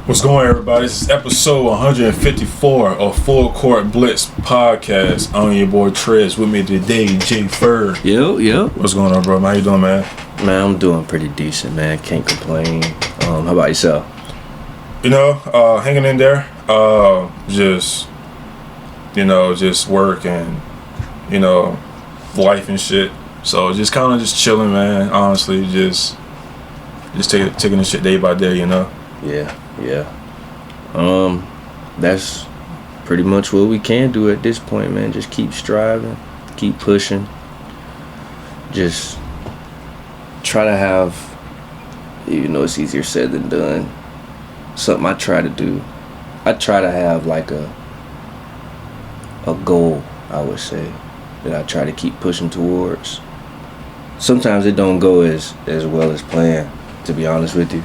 What's going on, everybody? This is episode 154 of Full Court Blitz podcast. I'm your boy Trez. With me today, J. Fur. Yo. What's going on, bro? How you doing, man? Man, I'm doing pretty decent, man. Can't complain. How about yourself? Hanging in there. Just work and, life and shit. So just kind of just chilling, man. Honestly, just taking the shit day by day, Yeah. That's pretty much what we can do at this point, man. Just keep striving, keep pushing. Just try to have, even though it's easier said than done, something I try to do. I try to have like a goal, I would say, that I try to keep pushing towards. Sometimes it don't go as well as planned, to be honest with you.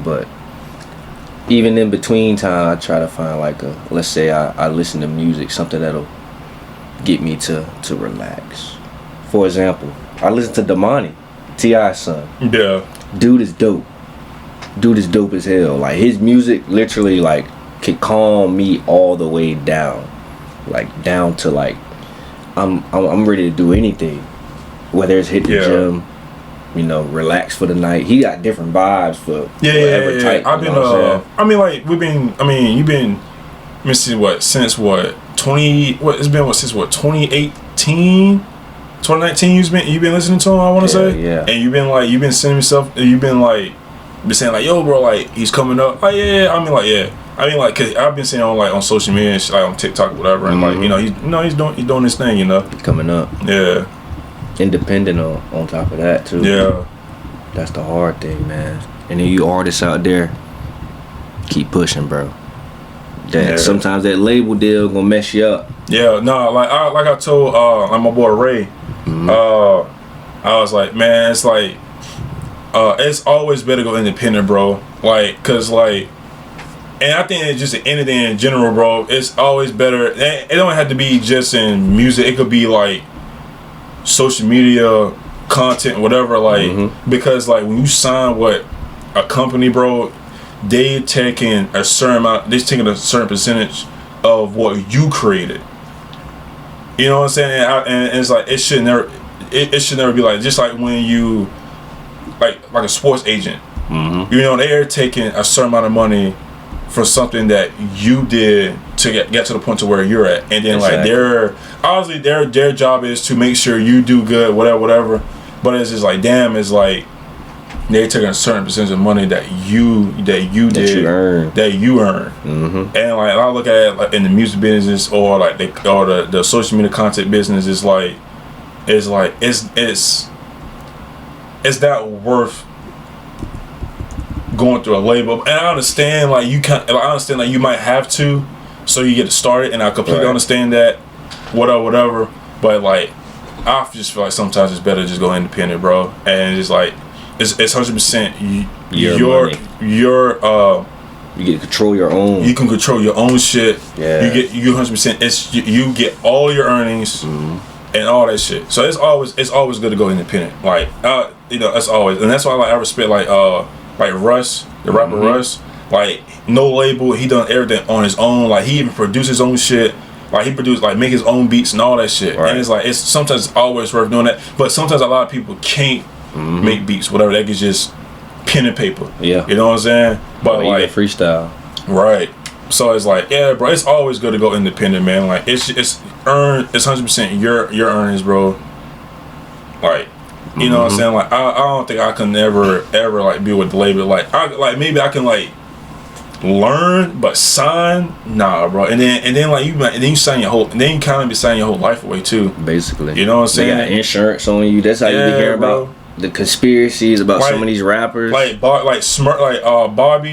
But even in between time, I try to find let's say I listen to music, something that'll get me to relax. For example, I listen to Damani, T.I.'s son. Yeah. Dude is dope as hell. Like, his music literally can calm me all the way down. Down to I'm ready to do anything. Whether it's hit the gym, relax for the night. He got different vibes for whatever type. I've been, you've been, let me see, since 2018, 2019 you've been listening to him, I want to say? Yeah. And you've been sending yourself, saying yo, bro, he's coming up. Cause I've been seeing on social media and shit, on TikTok or whatever, and he's doing his thing, He's coming up. Yeah. Independent on top of that too. Yeah. That's the hard thing, man. And then you artists out there, keep pushing, bro. Sometimes that label deal gonna mess you up. Yeah, no, I told my boy Ray, I was like, man, it's it's always better to go independent, bro. And I think it's just anything in general, bro. It's always better. It don't have to be just in music. It could be social media content, whatever, because when you sign a company, bro, they're taking a certain percentage of what you created. You know what I'm saying? And it's it should never be just like when you like a sports agent. They're taking a certain amount of money for something that you did to get to the point to where you're at, and then exactly. their job is to make sure you do good, whatever. But it's just damn, it's they're taking a certain percentage of money that you did, that you earn. And I look at it in the music business or the social media content business, it's that worth going through a label. And I understand you might have to, so you get started, and I completely understand that, whatever. But I just feel sometimes it's better to just go independent, bro. And it's it's 100% your you get to control your own. You can control your own shit. Yeah. You 100%. You get all your earnings and all that shit. So it's always good to go independent. That's always, and that's why I respect Russ, the rapper Russ. No label. He done everything on his own. He even produced his own shit. He produced make his own beats and all that shit. Right. And it's sometimes always worth doing that. But sometimes a lot of people can't make beats, whatever. They can just pen and paper. Yeah. You know what I'm saying? But even freestyle. Right. So it's bro, it's always good to go independent, man. It's 100% your earnings, bro. You know what I'm saying? I don't think I can ever be with the label. Maybe I can learn, but sign, nah, bro. And then you sign your whole, and then you kind of be signing your whole life away too. Basically. You know what I'm saying? They got insurance on you. That's how you be hearing about the conspiracies about some of these rappers. Bobby,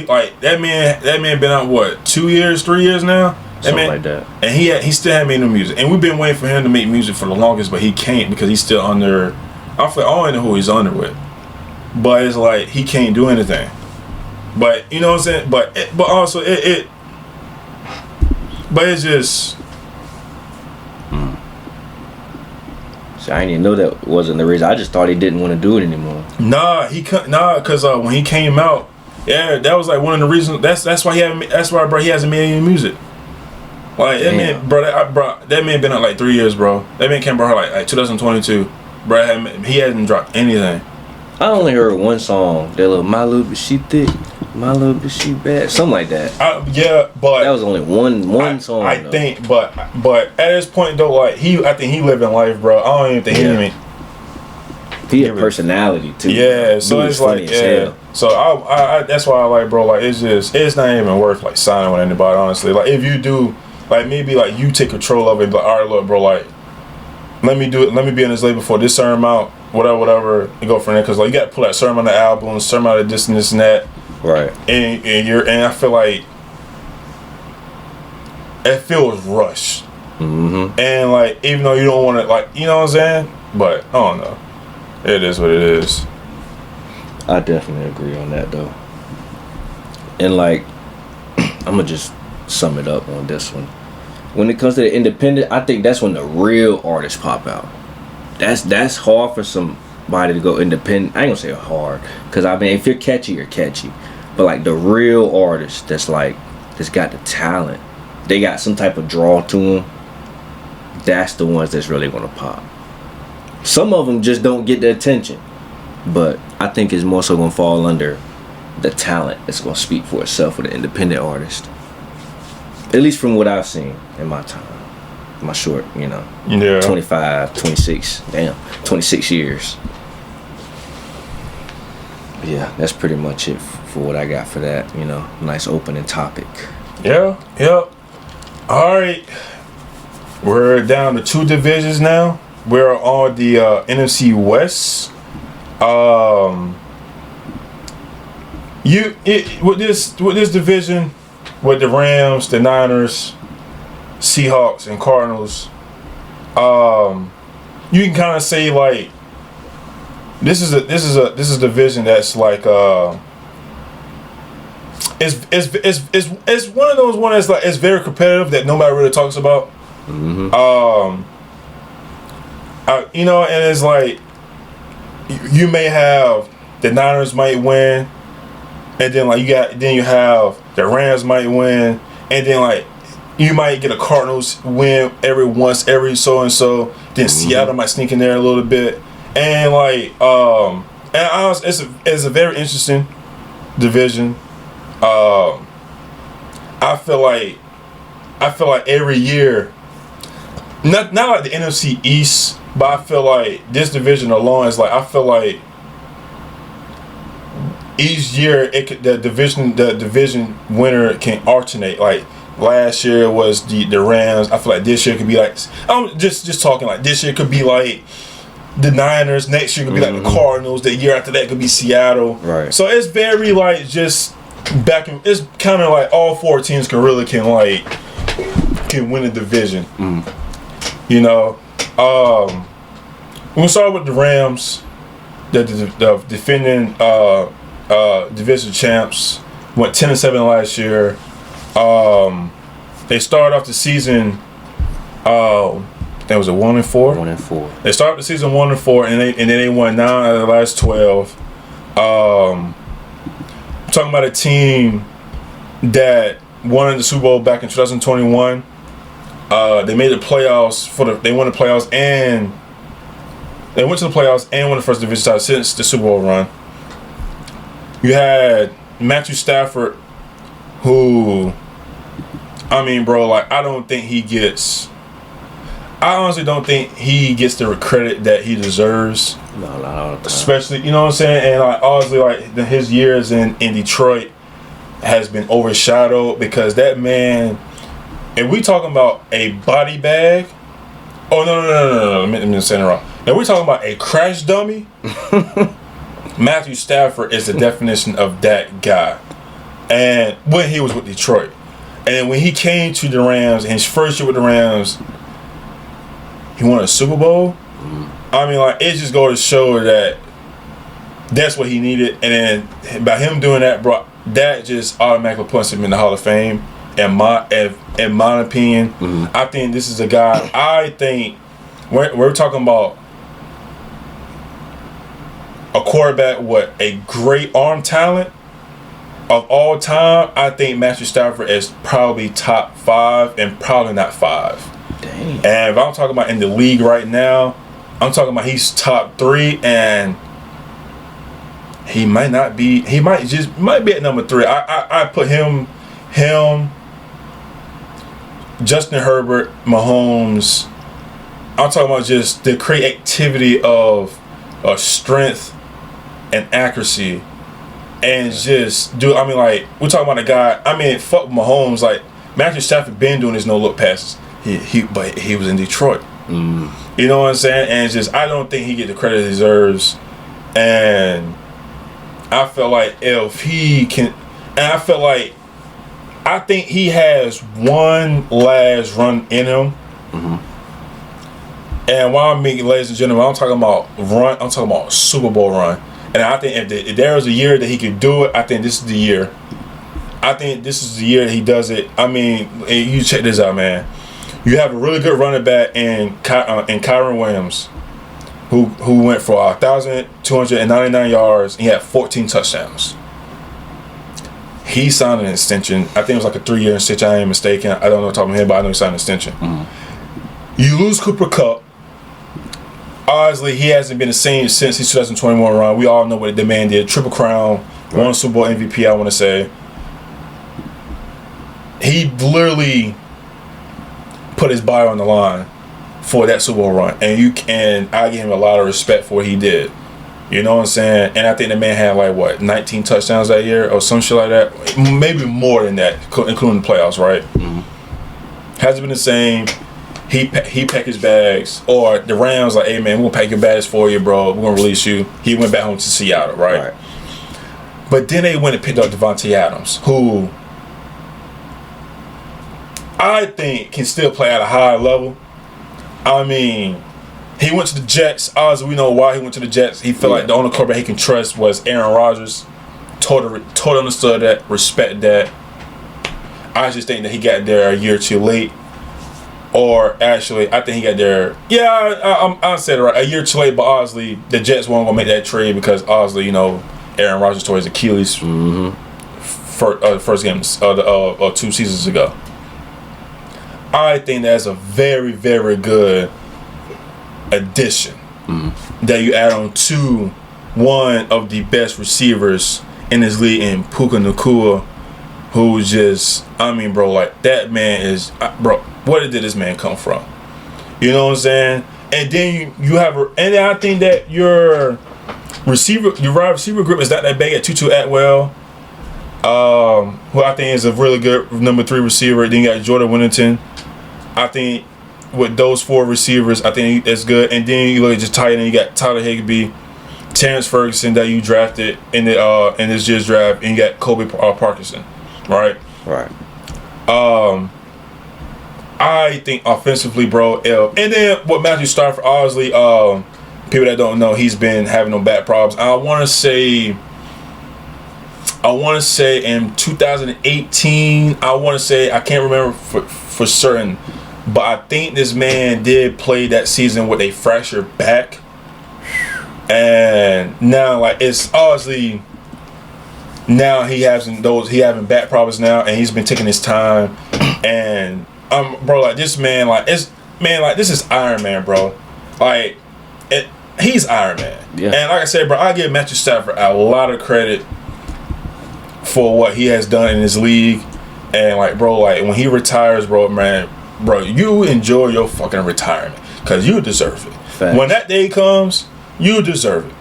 that man been out 2 years, 3 years now. Something like that. And he still hasn't made no music. And we've been waiting for him to make music for the longest, but he can't because he's still under. I don't know who he's under with, but it's he can't do anything. But you know what I'm saying. But also but it's just. So I didn't even know that wasn't the reason. I just thought he didn't want to do it anymore. Nah, because when he came out, Yeah, that was like one of the reasons. That's why bro, he hasn't made any music. Like that man, bro, that man been out like 3 years, bro. That man came bro like 2022, bro. He hasn't dropped anything. I only heard one song. That little "My Little Bit She Thick, My Little Bit She Bad," something like that. Yeah, but that was only one song. I think, but at this point though, like I think he living life, bro. I don't even think he had personality too. Yeah, so it's like So I that's why I like, bro. Like it's not even worth like signing with anybody, honestly. Like if you do, like maybe like you take control of it, but all right, look, bro, like let me do it. Let me be on this label for this certain amount, whatever, and go from there. Cause like you got to pull that certain amount of albums, certain amount of this and that. Right. And I feel like it feels rushed. Mm-hmm. And like even though you don't want to, like, you know what I'm saying, but I don't know. It is what it is. I definitely agree on that though. And like, I'm gonna just sum it up on this one. When it comes to the independent, I think that's when the real artists pop out. That's hard for somebody to go independent. I ain't gonna say hard, cause I mean if you're catchy, you're catchy. But like the real artists that's got the talent, they got some type of draw to them. That's the ones that's really gonna pop. Some of them just don't get the attention, but I think it's more so gonna fall under the talent that's gonna speak for itself with an independent artist. At least from what I've seen in my time, my short, 25, 26 years. Yeah, that's pretty much it for what I got for that. Nice opening topic. Yeah. All right, we're down to 2 divisions now. We're on the NFC West. With this division, with the Rams, the Niners, Seahawks, and Cardinals, you can kind of say like this is a division that's like it's one of those ones that's like it's very competitive that nobody really talks about. Mm-hmm. And it's like you may have the Niners might win, and then like you have the Rams might win, and then like you might get a Cardinals win every so and so. Then Seattle might sneak in there a little bit, and like and honestly, it's a very interesting division. I feel like every year, not like the NFC East, but I feel like this division alone is like I feel like each year the division winner can alternate. Like last year was the Rams. I feel like this year could be like I'm just talking like this year could be like the Niners. Next year could be like the Cardinals. The year after that could be Seattle. Right. So it's very like just it's kind of like all 4 teams can win the division. We'll start with the Rams, the defending division champs. Went 10-7 last year. They started off the season. That was a 1-4. 1-4. They started the season 1-4, and then they won 9 out of the last 12. I'm talking about a team that won the Super Bowl back in 2021. They made the playoffs they won the playoffs and they went to the playoffs and won the first division title since the Super Bowl run. You had Matthew Stafford, who, I mean, bro, like I honestly don't think he gets the credit that he deserves. No, not all the time. Especially, you know what I'm saying? And like honestly, like his years in Detroit has been overshadowed because that man. And we talking about a body bag. Oh no! Let me say it wrong. And we're talking about a crash dummy. Matthew Stafford is the definition of that guy. And when he was with Detroit, and when he came to the Rams, in his first year with the Rams, he won a Super Bowl. I mean, like it just goes to show that that's what he needed. And then by him doing that, bro, that just automatically puts him in the Hall of Fame. In my opinion, I think this is a guy. I think we're talking about a quarterback with a great arm talent of all time, I think Matthew Stafford is probably top 5 and probably not 5. Dang. And if I'm talking about in the league right now, I'm talking about he's top 3, and he might not be. He might be at number 3. I put him, Justin Herbert, Mahomes. I'm talking about just the creativity of strength and accuracy, and just I mean, like, we're talking about a guy. I mean, fuck Mahomes. Like, Matthew Stafford been doing his no look passes. But he was in Detroit. You know what I'm saying? And it's just, I don't think he get the credit he deserves. And I felt like if he can, and I think he has one last run in him. And while I'm making, ladies and gentlemen, I'm talking about run. I'm talking about Super Bowl run. And I think if there was a year that he could do it, I think this is the year. I think this is the year that he does it. I mean, you check this out, man. You have a really good running back in Kyron Williams, who went for 1,299 yards and he had 14 touchdowns. He signed an extension. I think it was like a 3-year extension. I ain't mistaken. I don't know the top of my head, but I know he signed an extension. You lose Cooper Kupp. Obviously, he hasn't been the same since his 2021 run. We all know what the man did. Triple crown, won Super Bowl MVP, I want to say. He literally put his body on the line for that Super Bowl run, and I give him a lot of respect for what he did. You know what I'm saying? And I think the man had like 19 touchdowns that year or some shit like that, maybe more than that, including the playoffs, right? Hasn't been the same. He packed his bags, or the Rams like, hey man, we're gonna pack your bags for you, bro. We're gonna release you. He went back home to Seattle, right? But then they went and picked up Devontae Adams, who I think can still play at a high level. I mean, he went to the Jets. Obviously, we know why he went to the Jets. He felt like the only quarterback he can trust was Aaron Rodgers. Totally understood that, respect that. I just think that he got there a year too late. Or actually, I think he got there. Yeah, I said it right. A year too late, but obviously the Jets weren't gonna make that trade because obviously, you know, Aaron Rodgers tore his Achilles first game 2 seasons ago. I think that's a very, very good addition that you add on to one of the best receivers in this league in Puka Nacua, who's just, I mean, bro, like, that man is, bro, where did this man come from? You know what I'm saying? And then you have, and then I think that your wide receiver group is not that big at Tutu Atwell, who I think is a really good number 3 receiver. Then you got Jordan Whittington. I think with those 4 receivers, I think that's good. And then you look at just tight end, you got Tyler Higbee, Terrence Ferguson that you drafted in this year's draft, and you got Kobe Parkinson, right? Right. I think offensively, bro, and then what Matthew Stafford, obviously, people that don't know, he's been having no back problems. I want to say in 2018, I can't remember for certain, but I think this man did play that season with a fractured back. And now, like, it's obviously now he having back problems now, and he's been taking his time. And bro, like, this man, like, this is Iron Man, bro. Like, he's Iron Man. Yeah. And like I said, bro, I give Matthew Stafford a lot of credit for what he has done in his league. And like, bro, like, when he retires, bro, man, bro, you enjoy your fucking retirement because you deserve it. Facts. When that day comes, you deserve it.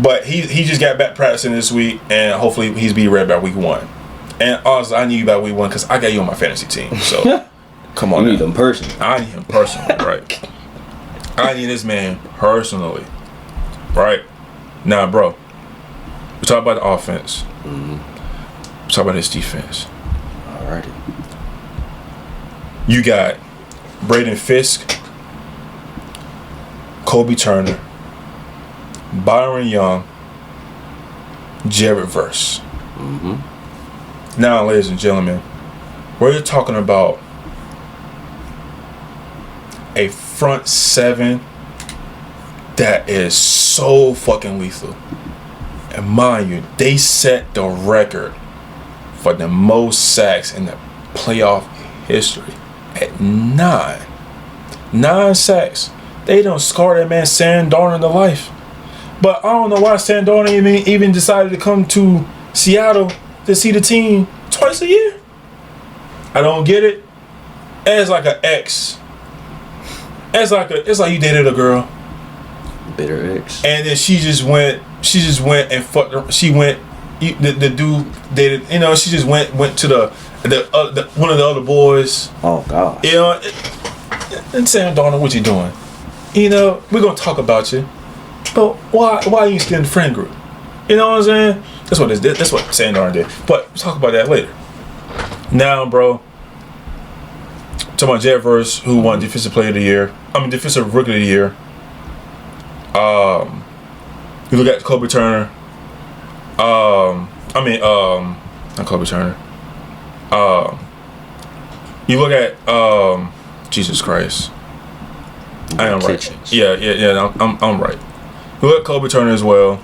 But he just got back practicing this week, and hopefully he's be ready by week 1. And also, I need you by week 1 because I got you on my fantasy team. So come on, you need him personally. I need him personally, right? I need this man personally, right? Now, bro, we talk about the offense. We talk about his defense. Alrighty. You got Braden Fisk, Kobe Turner, Byron Young, Jared Verse. Now, ladies and gentlemen, we're talking about a front 7 that is so fucking lethal. And mind you, they set the record for the most sacks in the playoff history at 9. 9 sacks. They don't scar that man Sam Darnold to life. But I don't know why Sam Darnold even decided to come to Seattle to see the team twice a year. I don't get it. It's like an ex. It's like you dated a girl. Bitter ex. And then she just went and fucked her. She went. The dude dated. You know, she just went to the one of the other boys. Oh God. You know, and Sam Darnold, what you doing? You know, we're gonna talk about you, but why are you still in the friend group? You know what I'm saying? That's what this did. That's what Sam Darnold did. But we'll talk about that later. Now, bro, talking about Jed Verse, who won Defensive Player of the Year. Defensive Rookie of the Year. You look at Kobe Turner. Not Kobe Turner. You look at Jesus Christ. I am right. Yeah. I'm right. You look at Kobe Turner as well.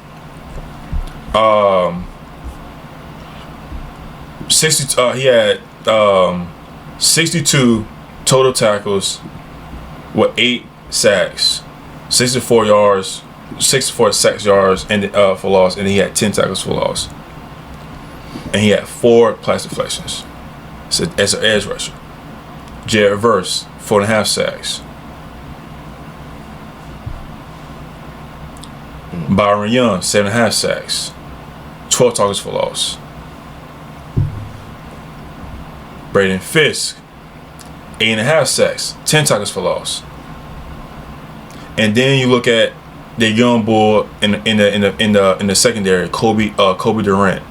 60. He had 62 total tackles with 8 sacks, 64 yards, 64 sacks yards and for loss, and he had 10 tackles for loss, and he had 4 pass deflections. So as an edge rusher, Jared Verse 4.5 sacks. Byron Young 7.5 sacks, 12 targets for loss. Braden Fisk 8.5 sacks, 10 tackles for loss. And then you look at the young bull in the secondary, Kobe Durant.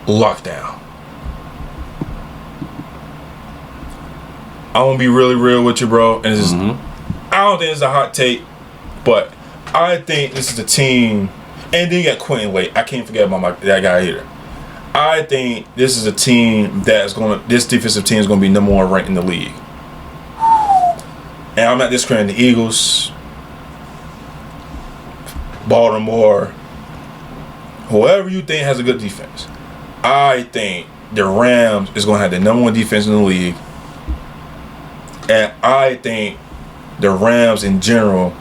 Lockdown. I want to be really real with you, bro. And this is, I don't think it's a hot take, but I think this is a team. And then you got Quentin Lake. I can't forget about that guy either. I think this is a team this defensive team is going to be number 1 ranked in the league. And I'm not discrediting the Eagles, Baltimore, whoever you think has a good defense. I think the Rams is going to have the number 1 defense in the league. And I think the Rams in general,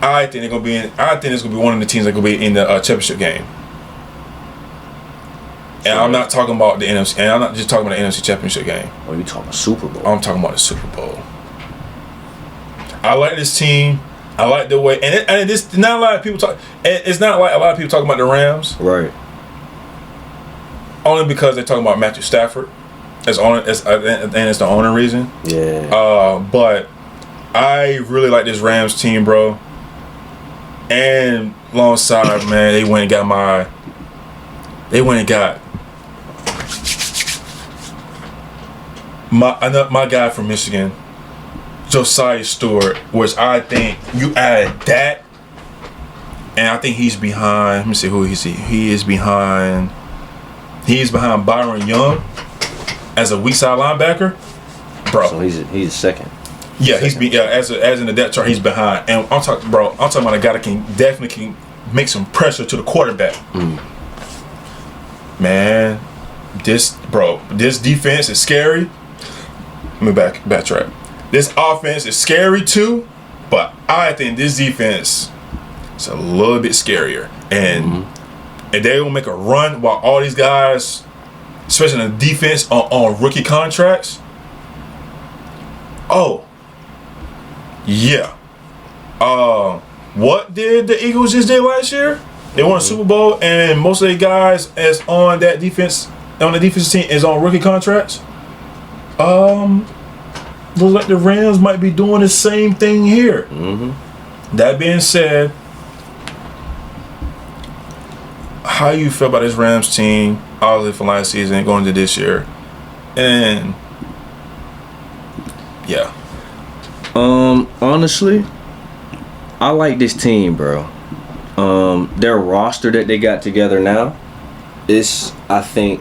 I think it's going to be one of the teams that going to be in the championship game. And I'm not talking about the NFC, and I'm not just talking about the NFC Championship game. Oh, you talking Super Bowl? I'm talking about the Super Bowl. I like this team. I like the way, and it's not a lot of people talk. It's not like a lot of people talking about the Rams, right? Only because they're talking about Matthew Stafford. And it's the only reason. Yeah. But I really like this Rams team, bro. And alongside, man, they went and got my guy from Michigan, Josiah Stewart, which I think you add that, and I think he's behind. Let me see who he is behind. He's behind Byron Young as a weak side linebacker, bro. So he's second. Yeah, as in the depth chart, he's behind. And I'm talking about a guy that can definitely make some pressure to the quarterback. Man, this defense is scary. Let me backtrack. This offense is scary too, but I think this defense is a little bit scarier. And if they will make a run while all these guys, especially in the defense, on rookie contracts. Oh, yeah. What did the Eagles just did last year? They won a Super Bowl, and most of the guys is on that defense, on the defensive team, is on rookie contracts. Looks like the Rams might be doing the same thing here. That being said, how you feel about this Rams team, obviously for last season, going into this year, and yeah. Honestly, I like this team, bro. Their roster that they got together now is, I think,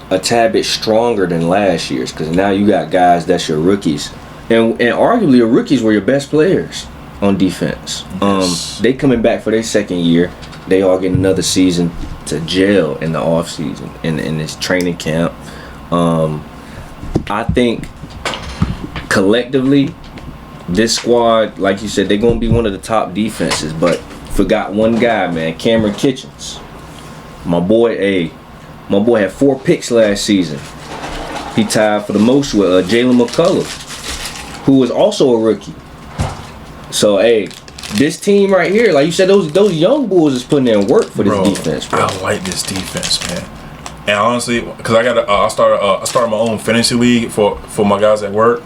a tad bit stronger than last year's, because now you got guys that's your rookies, and arguably your rookies were your best players. on defense. Yes. They coming back for their second year. They all get another season to gel in the offseason in this training camp. I think collectively, this squad, like you said, they're gonna be one of the top defenses. But forgot one guy, man, Cameron Kitchens. My boy had 4 picks last season. He tied for the most with Jalen McCullough, who was also a rookie. So, this team right here, like you said, those young bulls is putting in work for this defense, bro. I like this defense, man. And honestly, because I started my own fantasy league for my guys at work.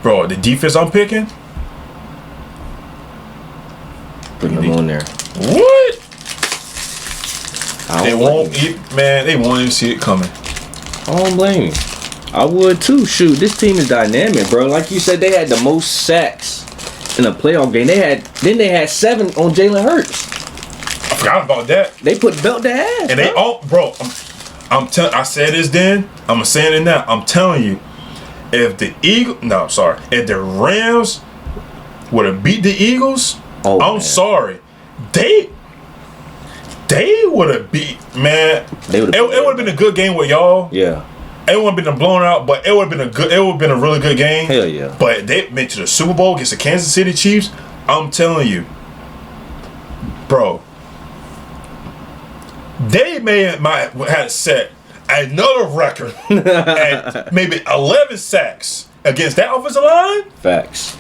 Bro, the defense I'm picking, putting them on there. What? They won't even see it coming. I don't blame you. I would too. Shoot, this team is dynamic, bro. Like you said, they had the most sacks in a playoff game. They had 7 on Jalen Hurts. I forgot about that. They put belt to ass. And they all, bro. I said this then. I'm saying it now. I'm telling you, if the Rams would have beat the Eagles, I'm sorry, they would have beat, man. It would have been a good game with y'all. Yeah. It wouldn't have been blown out, but it would have been a really good game. Hell yeah. But they went to the Super Bowl against the Kansas City Chiefs. I'm telling you, bro, they might have set another record at maybe 11 sacks against that offensive line. Facts.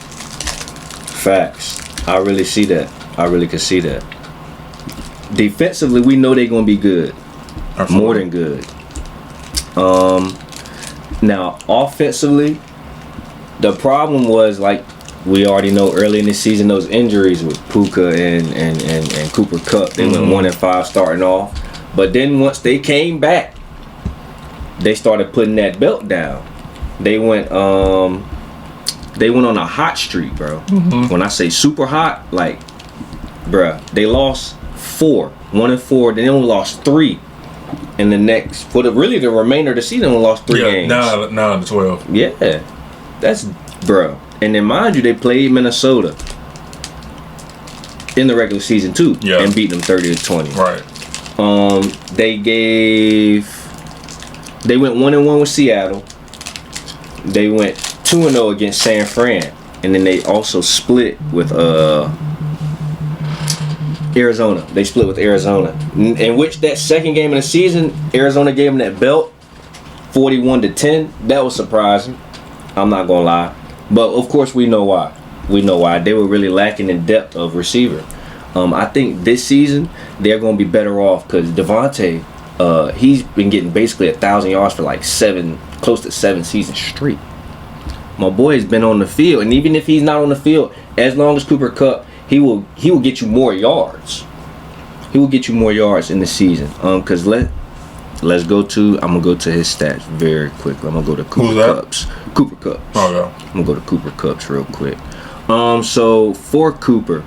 I really see that. I really can see that. Defensively, we know they're gonna be good. Absolutely. More than good. Now offensively, the problem was, like we already know, early in the season, those injuries with Puka and Cooper Kupp. They went 1-5 starting off, but then once they came back, they started putting that belt down. They went on a hot streak, bro. When I say super hot, like, bruh, they lost 1-4. Then they only lost 3. And the next, for the remainder of the season, only lost 3 games. Now in the 12. Yeah, that's, bro. And then mind you, they played Minnesota in the regular season too, and beat them 30-20. Right. They went 1-1 with Seattle. They went 2-0 against San Fran, and then they also split with Arizona. They split with Arizona, in which that second game of the season, Arizona gave them that belt, 41-10. That was surprising. I'm not gonna lie, but of course we know why. They were really lacking in depth of receiver. I think this season they're gonna be better off because Devontae, he's been getting basically 1,000 yards for like close to 7 seasons straight. My boy has been on the field, and even if he's not on the field, as long as Cooper Kupp, he will get you more yards. He will get you more yards in the season. Cause let's go to, I'm gonna go to his stats very quickly. I'm gonna go to Cooper Kupp's. Cooper Kupp's. Oh yeah. I'm gonna go to Cooper Kupp's real quick. So for Cooper,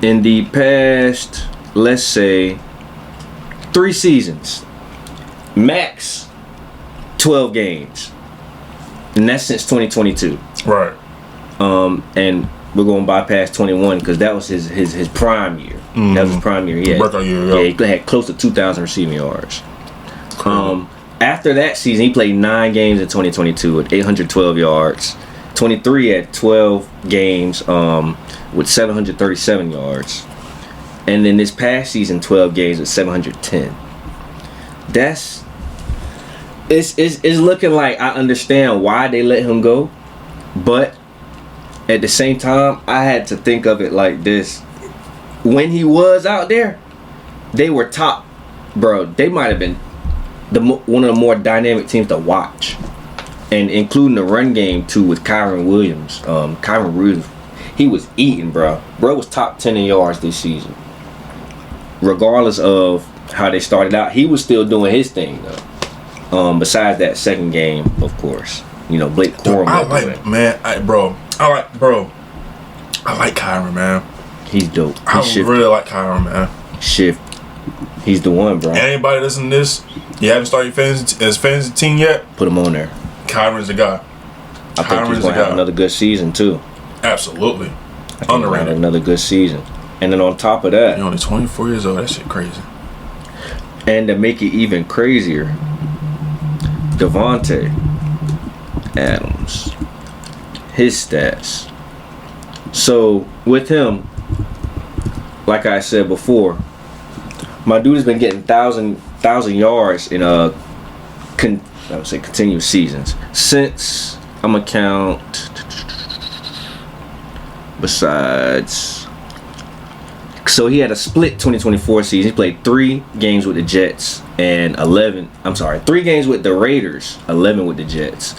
in the past, let's say 3 seasons, max 12 games, and that's since 2022. Right. And we're going to bypass 21 because that was his prime year. That was his prime year. He had close to 2,000 receiving yards. Cool. After that season, he played 9 games in 2022 with 812 yards. 23 at 12 games with 737 yards. And then this past season, 12 games with 710. It's looking like I understand why they let him go, but at the same time, I had to think of it like this. When he was out there, they were top, bro. They might have been one of the more dynamic teams to watch, and including the run game too with Kyron Williams. Kyron Williams, he was eating, bro. Bro was top 10 in yards this season. Regardless of how they started out, he was still doing his thing though. Besides that second game, of course, Blake Corum. I like Kyron, man. He's dope. I really like Kyron, man. Shift. He's the one, bro. Anybody listening to this, you haven't started your fantasy team yet? Put him on there. Kyron's the guy. I think he's going to have another good season too. Absolutely. I think he had another good season. And then on top of that, you're only 24 years old. That shit crazy. And to make it even crazier, Davante Adams, his stats. So with him, like I said before, my dude has been getting thousand yards in continuous seasons since I'm gonna count. Besides, so he had a split 2024 season. He played 3 games with the Jets and 3 games with the Raiders, 11 with the Jets,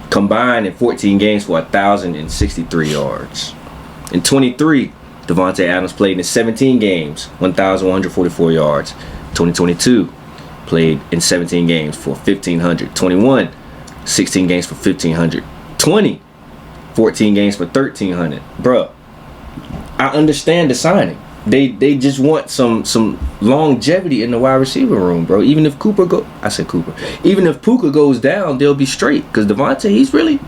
combined in 14 games for 1,063 yards. In 23, Davante Adams played in 17 games, 1,144 yards. 2022, played in 17 games for 1,500. 21, 16 games for 1,500. 20, 14 games for 1,300. Bruh, I understand the signing. They just want some longevity in the wide receiver room, bro. Even if Even if Puka goes down, they'll be straight. Because Davante, he's really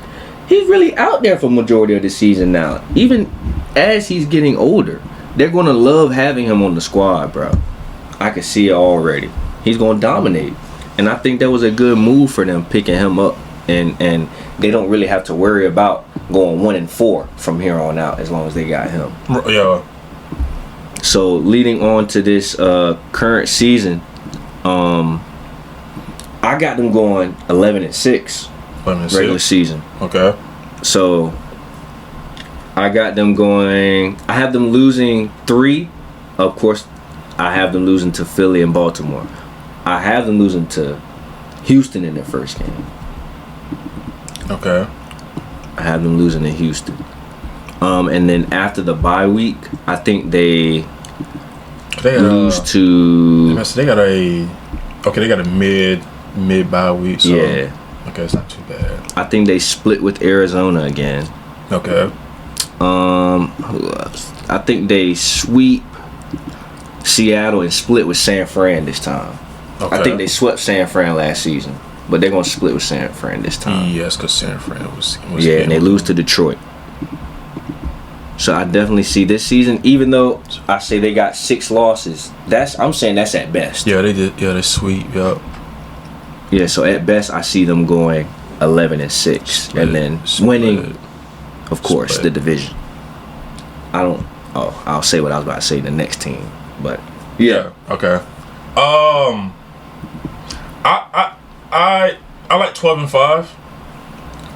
out there for majority of the season now. Even as he's getting older, they're gonna love having him on the squad, bro. I can see it already. He's gonna dominate, and I think that was a good move for them picking him up, and they don't really have to worry about going 1-4 from here on out as long as they got him. Yeah. So leading on to this current season, I got them going 11-6 regular season. Okay. So I got them going. I have them losing 3. Of course, I have them losing to Philly and Baltimore. I have them losing to Houston in their first game. Okay. I have them losing to Houston. And then after the bye week, I think they lose to. They got a mid bye week. So, yeah. Okay, it's not too bad. I think they split with Arizona again. Okay. Who else? I think they sweep Seattle and split with San Fran this time. Okay. I think they swept San Fran last season, but they're gonna split with San Fran this time. Yes, because San Fran was yeah, and they lose to Detroit. So I definitely see this season, even though I say they got 6 losses, I'm saying that's at best. Yeah, they did. Yeah, they sweep. Yep. Yeah, so at best I see them going 11-6, and then winning, of course, the division. I'll say what I was about to say. The next team, but yeah. Okay. I like 12-5.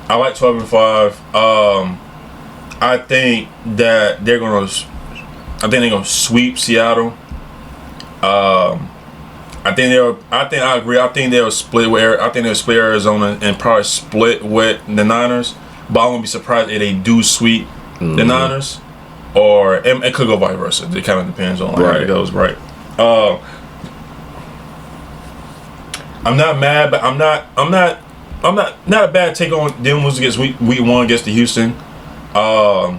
I like 12-5. I think that they're gonna sweep Seattle. I agree. I think they'll split Arizona and probably split with the Niners. But I won't be surprised if they do sweep the Niners, or it could go vice versa. It kind of depends on how it goes. Right. I'm not mad, but I'm not a bad take on them losing against week 1 against the Houston. I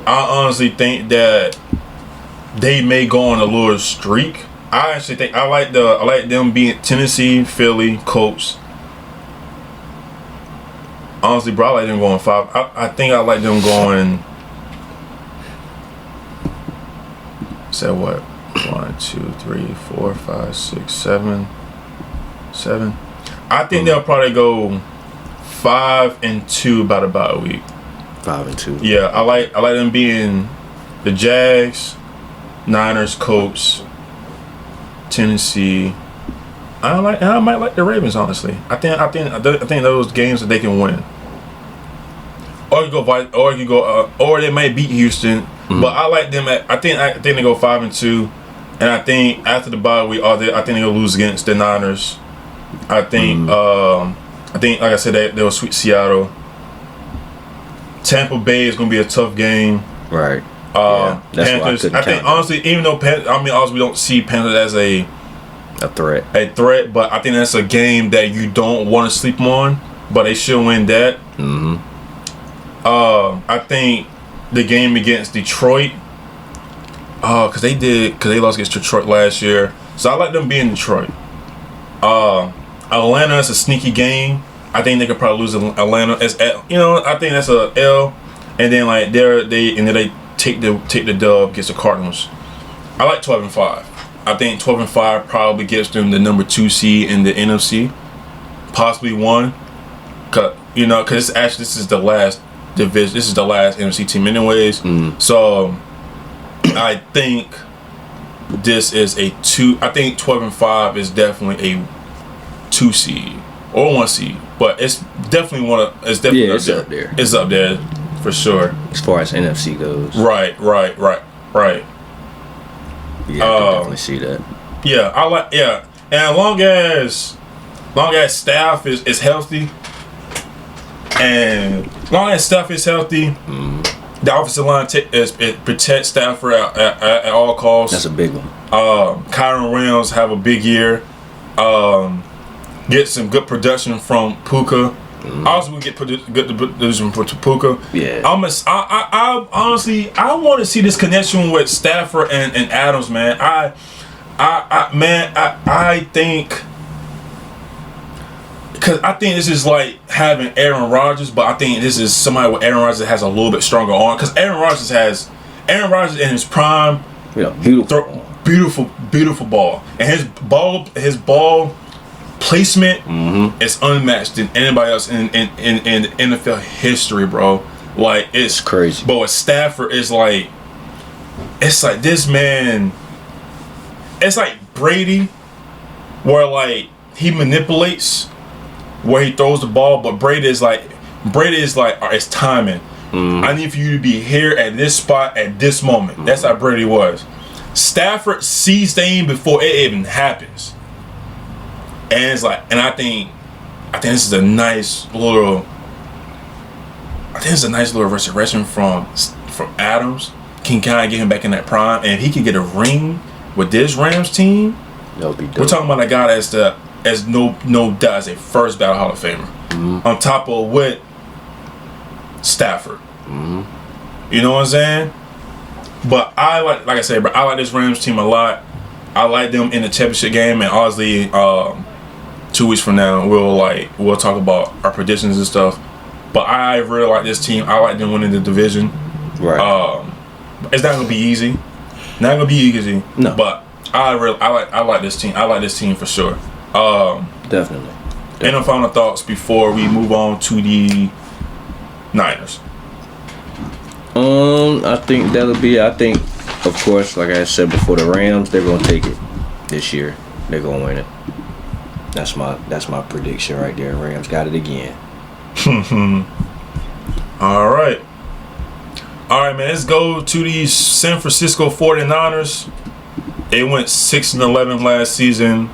honestly think that they may go on a little streak. I actually think I like them being Tennessee, Philly, Colts. Honestly, bro, I like them going 5. I think I like them going. Say what? 1, 2, 3, 4, 5, 6, 7. I think they'll probably go 5-2 about a week. 5-2. Yeah, I like them being the Jags, Niners, Colts, Tennessee. I might like the Ravens, honestly. I think those games that they can win. Or they might beat Houston. Mm-hmm. But I like them I think they go 5-2, and I think after the bye week, I think they'll lose against the Niners. I think like I said, they'll sweep Seattle. Tampa Bay is gonna be a tough game. Right. Panthers. I think honestly, even though we don't see Panthers as a threat, but I think that's a game that you don't want to sleep on. But they should win that. Mm-hmm. I think the game against Detroit, because they lost against Detroit last year, so I like them being Detroit. Atlanta is a sneaky game. I think they could probably lose Atlanta. I think that's a L, and then like take the dub against the Cardinals. I like 12-5. I think 12-5 probably gets them the number 2 seed in the NFC, possibly 1. Because actually this is the last division. This is the last NFC team, anyways. So I think this is a 2. I think 12-5 is definitely a 2 seed or 1 seed, but it's definitely one of. It's definitely it's up there. It's up there for sure. As far as NFC goes. Right. Yeah, I can definitely see that. Yeah, I like. Yeah, and long as staff is healthy, the offensive line protect Stafford at all costs. That's a big one. Kyron Williams have a big year. Get some good production from Puka. Also, we get good production from Puka. Yeah. I honestly want to see this connection with Stafford and Adams, man. I think. Because I think this is like having Aaron Rodgers, but I think this is somebody with Aaron Rodgers that has a little bit stronger arm. Because Aaron Rodgers in his prime, beautiful ball, and his ball placement is unmatched than anybody else in NFL history, bro. Like it's crazy. But with Stafford, it's like this man. It's like Brady, where like he manipulates where he throws the ball, but Brady is like it's timing. I need for you to be here at this spot at this moment. That's how Brady was. Stafford sees things before it even happens, and it's like, and I think this is a nice little. I think it's a nice little resurrection from Adams. Can kind of get him back in that prime, and if he can get a ring with this Rams team, that'll be dope. We're talking about a guy as no doubt as a first ballot Hall of Famer. On top of what Stafford. You know what I'm saying? But I like I said, bro, I like this Rams team a lot. I like them in the championship game, and honestly, 2 weeks from now we'll talk about our predictions and stuff. But I really like this team. I like them winning the division. Right. It's not gonna be easy. Not gonna be easy. No. But I like this team. I like this team for sure. Definitely. Any final thoughts before we move on to the Niners? I think that'll be. I think, of course, like I said before, the Rams, they're gonna take it this year. They're gonna win it. That's my prediction right there. Rams got it again. All right, man. Let's go to the San Francisco 49ers. They went 6-11 last season.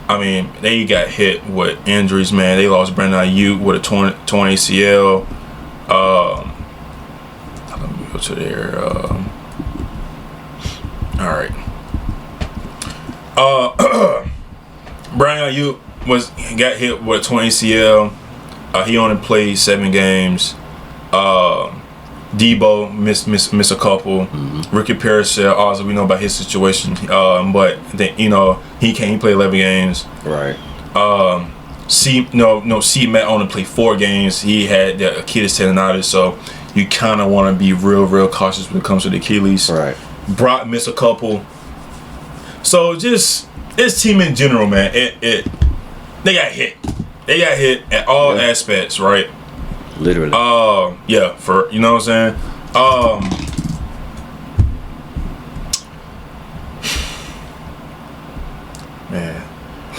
I mean, they got hit with injuries, man. They lost Brandon Ayuk with a torn ACL. Let me go to there. All right. Brandon Ayuk got hit with a torn ACL. He only played 7 games. Debo missed a couple. Ricky Paracel, also we know about his situation, but then he played 11 games. Right. C-Mac only played 4 games. He had the Achilles tendonitis, so you kind of want to be real cautious when it comes to the Achilles. Right. Brock missed a couple. So just this team in general, man, they got hit. They got hit at all aspects, right? Literally. Yeah, for you know what I'm saying? Man.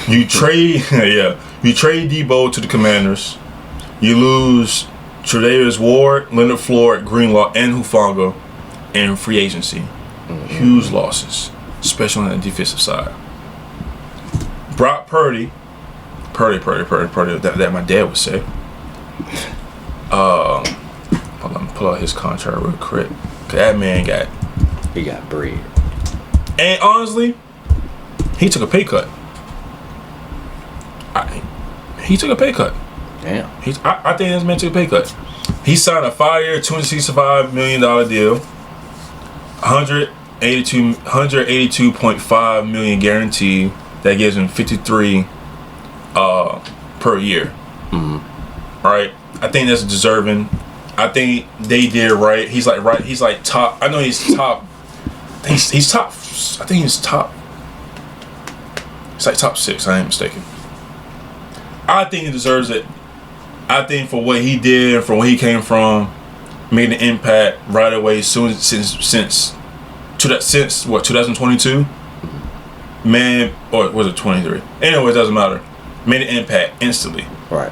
You trade Debo to the Commanders. You lose Tre'Davious Ward, Leonard Floyd, Greenlaw, and Hufanga in free agency. Huge losses, especially on the defensive side. Brock Purdy, that my dad would say. Hold on, pull out his contract real quick. Cause that man got bread. And honestly, he took a pay cut. He took a pay cut. Damn. I think this man took a pay cut. He signed a 5-year, $265 million deal. $182.5 million guarantee. That gives him 53 per year. All right. I think that's deserving. I think they did right. He's like top. I know he's top. He's top. I think he's top. It's like top 6. I ain't mistaken. I think he deserves it. I think for what he did, from where he came from, made an impact right away. Since 2022, man, or was it 23? Anyway, it doesn't matter. Made an impact instantly. Right.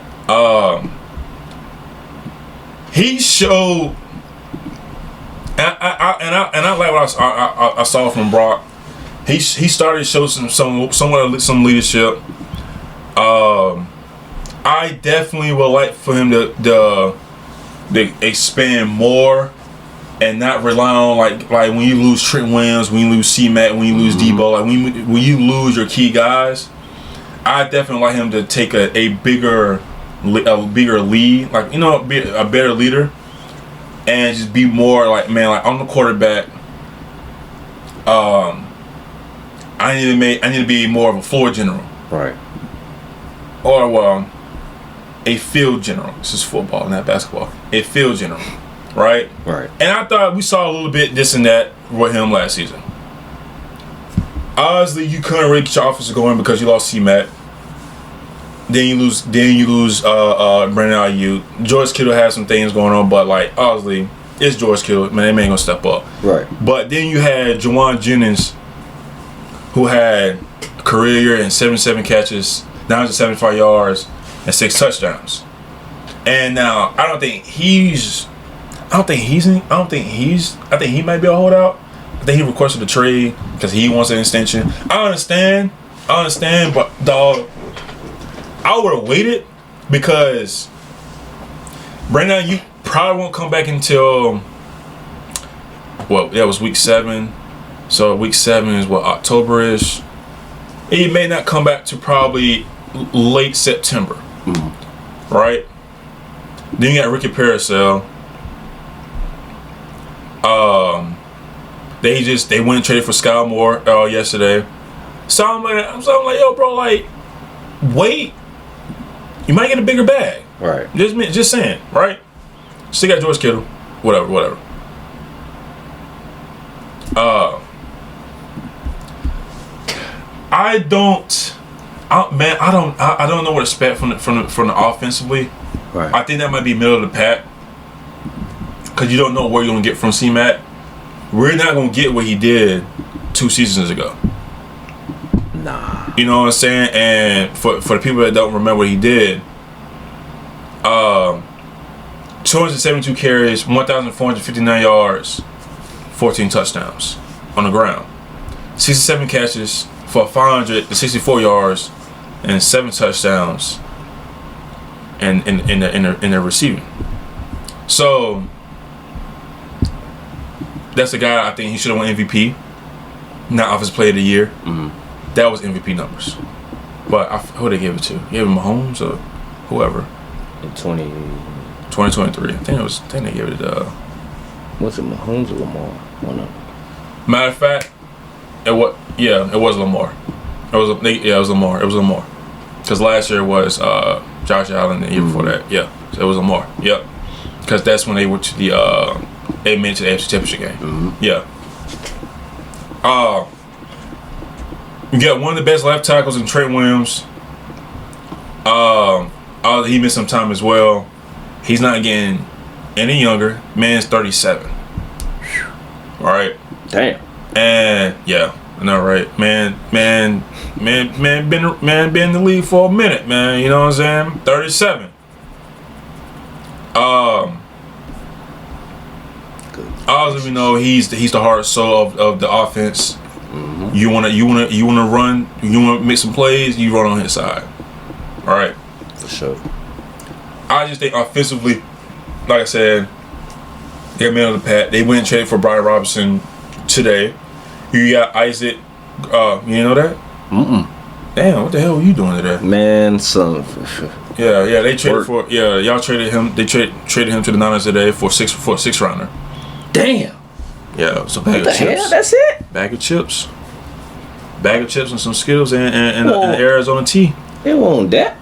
He showed, and I like what I saw from Brock. He started to show some leadership. I definitely would like for him to expand more and not rely on like when you lose Trent Williams, when you lose C-Mac, when you lose Debo, like when you lose your key guys. I definitely like him to take a bigger lead, like be a better leader, and just be more like, man, like I'm the quarterback. I need to be more of a floor general, right? Or a field general. This is football, not basketball. A field general, right? Right. And I thought we saw a little bit this and that with him last season. Obviously, you couldn't really get your offense going because you lost C-Mac. Then you lose Brandon Ayuk. George Kittle has some things going on, but like obviously it's George Kittle. Man, that man gonna step up. Right. But then you had Juwan Jennings, who had a career year and 77 catches, 975 yards, and 6 touchdowns. And now I think he might be a holdout. I think he requested a trade because he wants an extension. I understand, but dog, I would have waited because Brandon, you probably won't come back until that was week 7. So week 7 is October-ish. He may not come back to probably late September, right? Then you got Ricky Paracel. They went and traded for Sky Moore yesterday. So I'm like, yo, bro, like, wait. You might get a bigger bag. Right. Just saying, right? Still got George Kittle. Whatever. I don't know what to expect from the offensively. Right. I think that might be middle of the pack because you don't know where you're gonna get from C-Mac. We're not gonna get what he did 2 seasons ago. Nah. You know what I'm saying? And for the people that don't remember what he did, 272 carries, 1,459 yards, 14 touchdowns on the ground, 67 catches for 564 yards and 7 touchdowns in the receiving. So that's a guy I think he should have won MVP, not Offensive Player of the Year. That was MVP numbers. But who they gave it to? Gave him Mahomes or whoever. In 2023. I think they gave it to was it Mahomes or Lamar? One of them. Matter of fact, it was Lamar. It was Lamar. It was Lamar. Because last year was Josh Allen, and the year before that, yeah. So it was Lamar. Yep. Because that's when they went to they made it to the AFC Championship game. Yeah. You got one of the best left tackles in Trent Williams. He missed some time as well. He's not getting any younger. Man's 37. All right. Damn. And yeah, I know, right? Man, been in the league for a minute, man. You know what I'm saying? 37. Obviously, we know he's the heart and soul of the offense. You wanna run, you wanna make some plays, you run on his side. All right. For sure. I just think offensively, like I said, they're middle of the pack. They went and traded for Brian Robinson today. You got Isaac. You know that? Damn, what the hell were you doing today? Man, son. Yeah. They traded for. Yeah, y'all traded him. They traded him to the Niners today for a six rounder. Damn. Yeah, so bag What of the chips. hell? That's it? Bag of chips and some Skittles and an Arizona tea. He won't that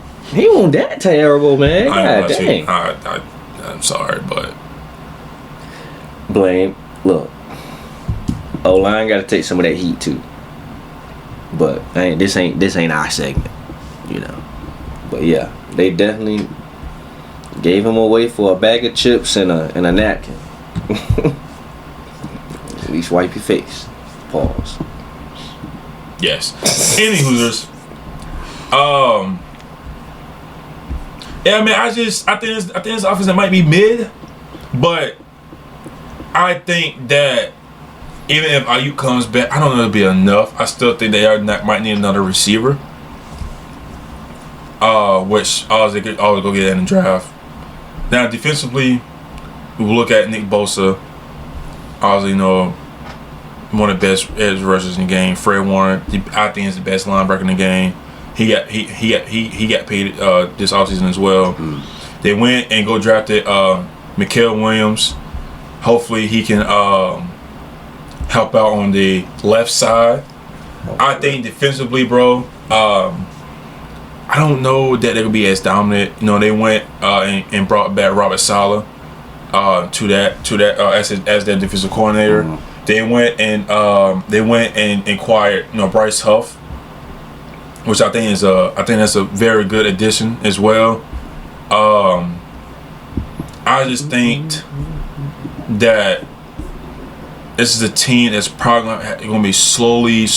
terrible, man. God dang. I'm sorry, but blame. Look, O-line got to take some of that heat too. But this ain't our segment, you know. But yeah, they definitely gave him away for a bag of chips and a napkin. At least wipe your face. Pause. Yes. Any Hooters. Yeah, man. I think this offense might be mid, but I think that even if Ayuk comes back, I don't know if it'll be enough. I still think they might need another receiver. Which they could always go get that in the draft. Now defensively, we look at Nick Bosa. Obviously, you know, one of the best edge rushers in the game. Fred Warner, I think, is the best linebacker in the game. He got paid this offseason as well. They went and go drafted Mikael Williams. Hopefully, he can help out on the left side. I think defensively, bro. I don't know that they could be as dominant. You know, they went and brought back Robert Saleh to that as their defensive coordinator. They went and acquired, you know, Bryce Huff, which I think that's a very good addition as well. I just think that this is a team that's probably going to be slowly.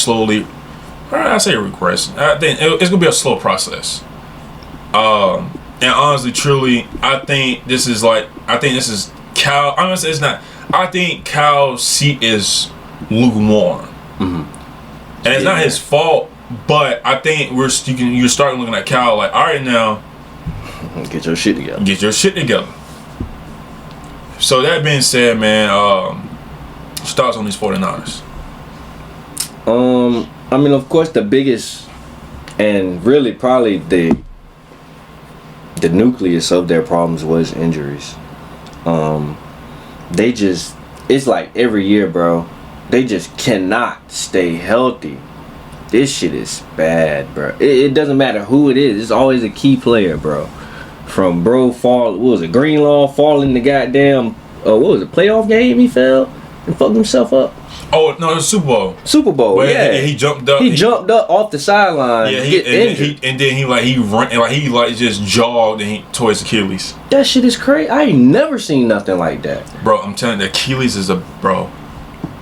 I say regressing. I think it's going to be a slow process. And honestly, truly, I think this is Cal. I'm gonna say it's not. I think Cal's seat is lukewarm, and it's not his fault. But I think you're starting looking at Cal like, all right, now, get your shit together. Get your shit together. So that being said, man, thoughts on these 49ers? I mean, of course, the biggest and really probably the nucleus of their problems was injuries. It's like every year, bro, they just cannot stay healthy. This shit is bad, bro. It doesn't matter who it is. It's always a key player, bro. From Greenlaw falling the goddamn, playoff game he fell and fucked himself up. Oh no, it was Super Bowl. Super Bowl, but yeah. He jumped up. He jumped up off the sideline. Yeah, injured. Then he just jogged and he tore his Achilles. That shit is crazy. I ain't never seen nothing like that, bro. I'm telling you, the Achilles is bro.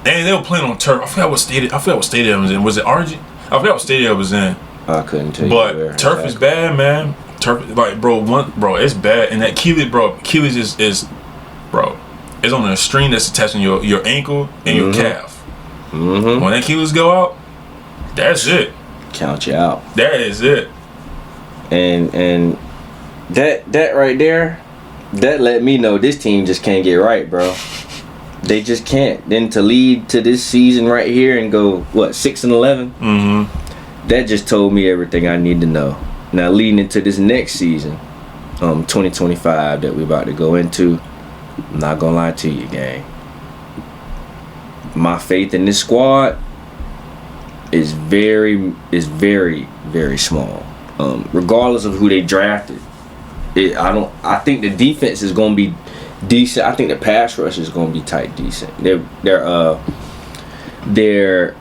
And they were playing on turf. I forgot what stadium it was in. Was it RG? I forgot what stadium it was in. I couldn't tell you. But turf is bad, man. Turf, like, bro, it's bad. And that Achilles is bro. It's on a string that's attaching your ankle and your calf. When that Achilles go out, that's it. Count you out. That is it. And that right there, that let me know this team just can't get right, bro. They just can't. Then to lead to this season right here and go 6-11. That just told me everything I need to know. Now leading into this next season, 2025 that we're about to go into, I'm not gonna lie to you, gang. My faith in this squad is very, very small. Regardless of who they drafted, I think the defense is gonna be decent. I think the pass rush is gonna be tight, decent. Their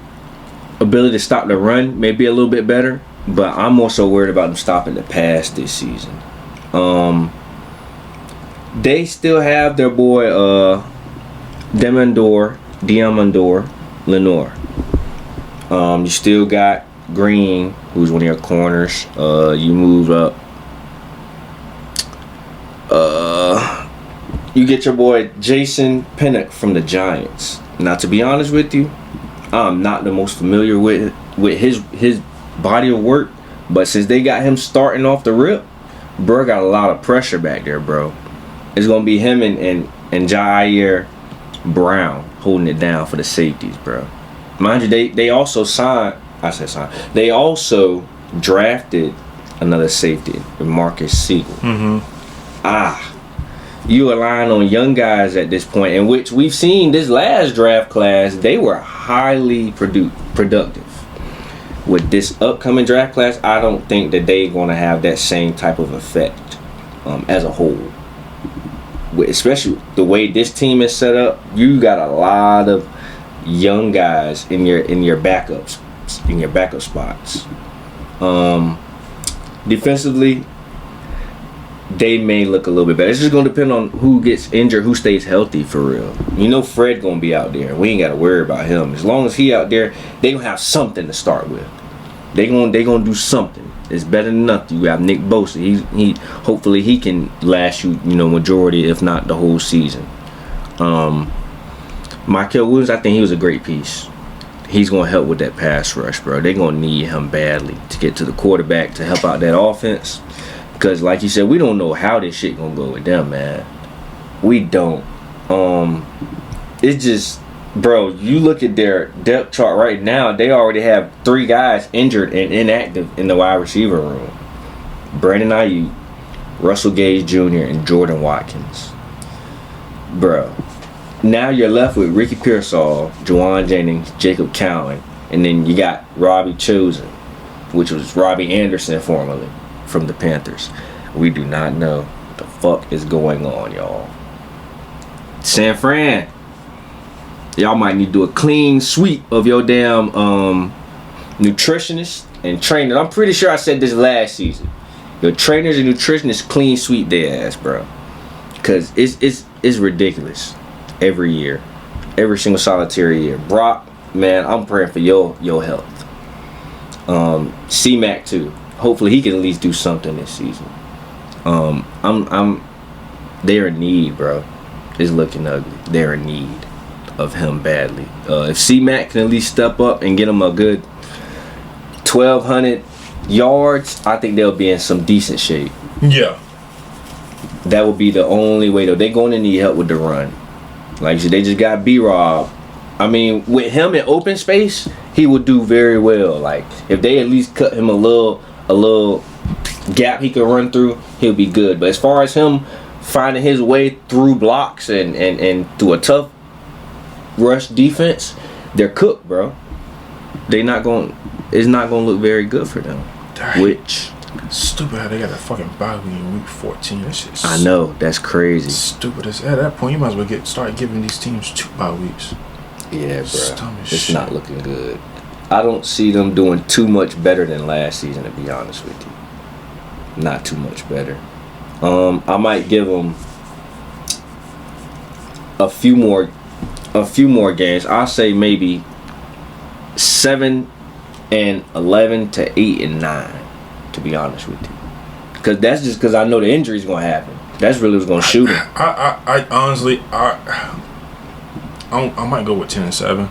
ability to stop the run may be a little bit better, but I'm more so worried about them stopping the pass this season. They still have their boy Diamondor Lenore. You still got Green, who's one of your corners. You move up. You get your boy Jason Pinnock from the Giants. Now, to be honest with you, I'm not the most familiar with his body of work, but since they got him starting off the rip, bro got a lot of pressure back there, bro. It's gonna be him and Jair Brown holding it down for the safeties, bro. Mind you, they also they also drafted another safety, Marcus Siegel. You relying on young guys at this point, in which we've seen this last draft class, they were highly productive. With this upcoming draft class, I don't think that they're going to have that same type of effect as a whole. especially the way this team is set up, you got a lot of young guys in your backup spots. Defensively, they may look a little bit better. It's just gonna depend on who gets injured, who stays healthy for real. You know, Fred gonna be out there. We ain't gotta worry about him. As long as he out there, they gonna have something to start with. They gonna do something. It's better than nothing. You have Nick Bosa. He hopefully he can last you majority, if not the whole season. Michael Williams, I think he was a great piece. He's gonna help with that pass rush, bro. They gonna need him badly to get to the quarterback to help out that offense. Because like you said, we don't know how this shit gonna go with them, man. We don't. It's just, bro, you look at their depth chart right now, they already have 3 guys injured and inactive in the wide receiver room. Brandon Ayuk, Russell Gage Jr., and Jordan Watkins. Bro. Now you're left with Ricky Pearsall, Juwan Jennings, Jacob Cowan, and then you got Robbie Chosen, which was Robbie Anderson formerly from the Panthers. We do not know what the fuck is going on, y'all. San Fran, y'all might need to do a clean sweep of your damn nutritionists and trainers. I'm pretty sure I said this last season. Your trainers and nutritionists clean sweep their ass, bro. Cause it's ridiculous. Every year, every single solitary year. Brock, man, I'm praying for your health. C-Mac too. Hopefully he can at least do something this season. They're in need, bro. It's looking ugly. They're in need of him badly. If C-Mac can at least step up and get him a good 1,200 yards, I think they'll be in some decent shape. Yeah. That would be the only way though. They're going to need help with the run. Like you said, they just got B-Rob. I mean, with him in open space, he would do very well. Like, if they at least cut him a little gap he could run through, he'll be good. But as far as him finding his way through blocks and through a tough rush defense, they're cooked, bro. It's not going to look very good for them. Dang. Which... Stupid how they got that fucking bye week in week 14. That shit's I know, that's crazy. Stupid as at that point you might as well start giving these teams 2 bye weeks. Yeah, bro. It's not looking good. I don't see them doing too much better than last season, to be honest with you. Not too much better. I might give them a few more games. I'll say maybe 7-11 to 8-9. To be honest with you, because that's just because I know the injury's gonna happen. That's really what's gonna shoot him. I honestly, I might go with 10-7,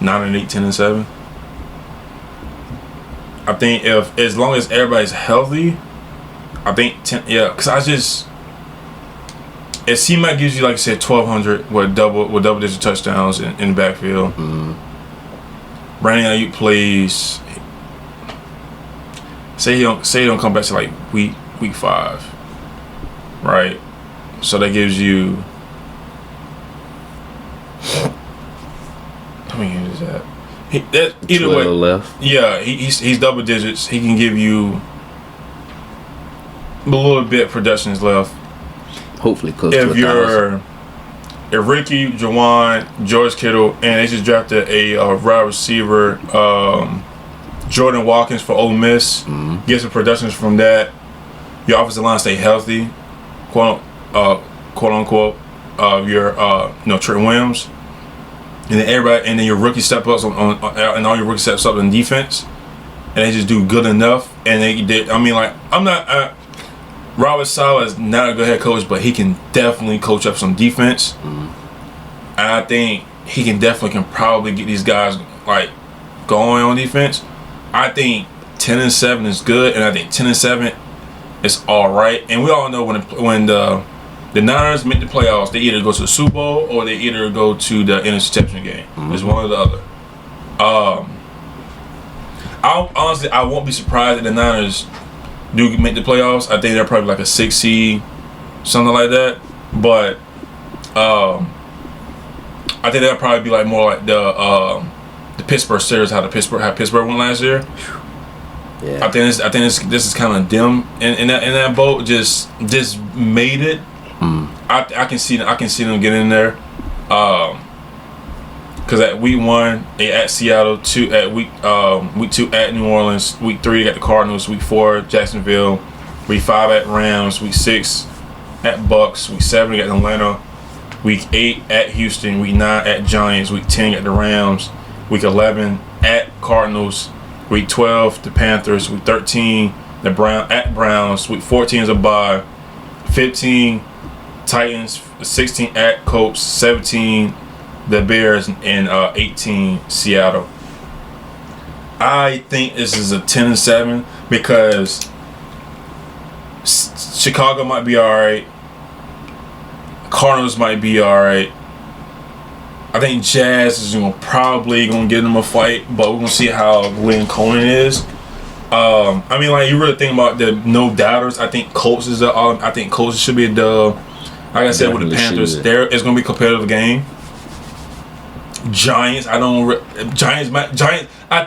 9-8, 10-7. I think as long as everybody's healthy, I think 10. Yeah, because if C-Mac gives you, like I said, 1,200 with double digit touchdowns in the backfield. Mm-hmm. Brandon Ayuk plays. Say he don't come back to like week 5, right? So that gives you. How many games is that? Either way, left. Yeah, he's double digits. He can give you a little bit of productions left. Hopefully close to 1,000. If Ricky, Juwan, George Kittle, and they just drafted a wide receiver. Jordan Watkins for Ole Miss, get some productions from that. Your offensive line stay healthy, quote unquote. Trent Williams, and then everybody, and then your rookie step ups and all your rookie steps up in defense, and they just do good enough. And they did. I mean, like Robert Saleh is not a good head coach, but he can definitely coach up some defense. And I think he can probably get these guys like going on defense. I think 10-7 is good, and I think 10-7 is all right. And we all know when the Niners make the playoffs, they either go to the Super Bowl or they either go to the NFC Championship game. It's one or the other. I won't be surprised if the Niners do make the playoffs. I think they're probably like a 6 seed, something like that. But I think that'll probably be like more like the Pittsburgh series, how Pittsburgh won last year. Yeah. I think this is kind of them in that boat. Just made it I can see them getting in there. Because at week 1 they at Seattle, week 2 at New Orleans, week 3 they got the Cardinals, week 4 Jacksonville, week 5 at Rams, week 6 at Bucks, week 7 they got Atlanta, week 8 at Houston, week 9 at Giants, week 10 at the Rams, week 11 at Cardinals, week 12 the Panthers, week 13 the Browns, week 14 is a bye, 15 Titans, 16 at Colts, 17 the Bears, and 18 Seattle. I think this is a 10-7 because Chicago might be alright, Cardinals might be alright. I think Jazz is probably gonna give them a fight, but we're gonna see how Lynn Cohen is. I mean, like, you really think about the no doubters. I think Colts should be a dub. Like I said, with the Panthers, it's gonna be a competitive game. Giants, I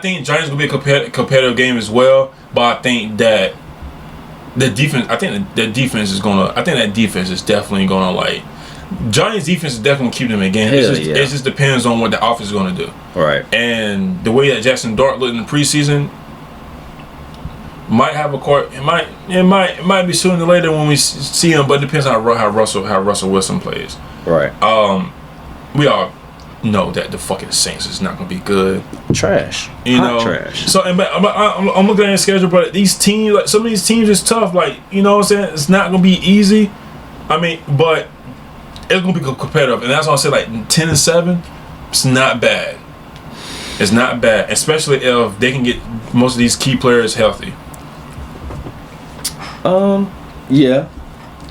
think Giants gonna be a competitive game as well. But I think that the defense, I think that defense is definitely gonna, like, Giants defense is definitely gonna keep them in game. It just depends on what the offense is gonna do. Right. And the way that Jackson Dart looked in the preseason might have a court. It might be sooner or later when we see him, but it depends on how Russell Wilson plays. Right. We all know that the fucking Saints is not gonna be good. Trash. Trash. So, I'm looking at the schedule, but these teams, like, some of these teams is tough. Like, you know what I'm saying? It's not gonna be easy. I mean, but it's gonna be competitive, and that's why I said, like, 10-7. It's not bad. It's not bad, especially if they can get most of these key players healthy. Yeah,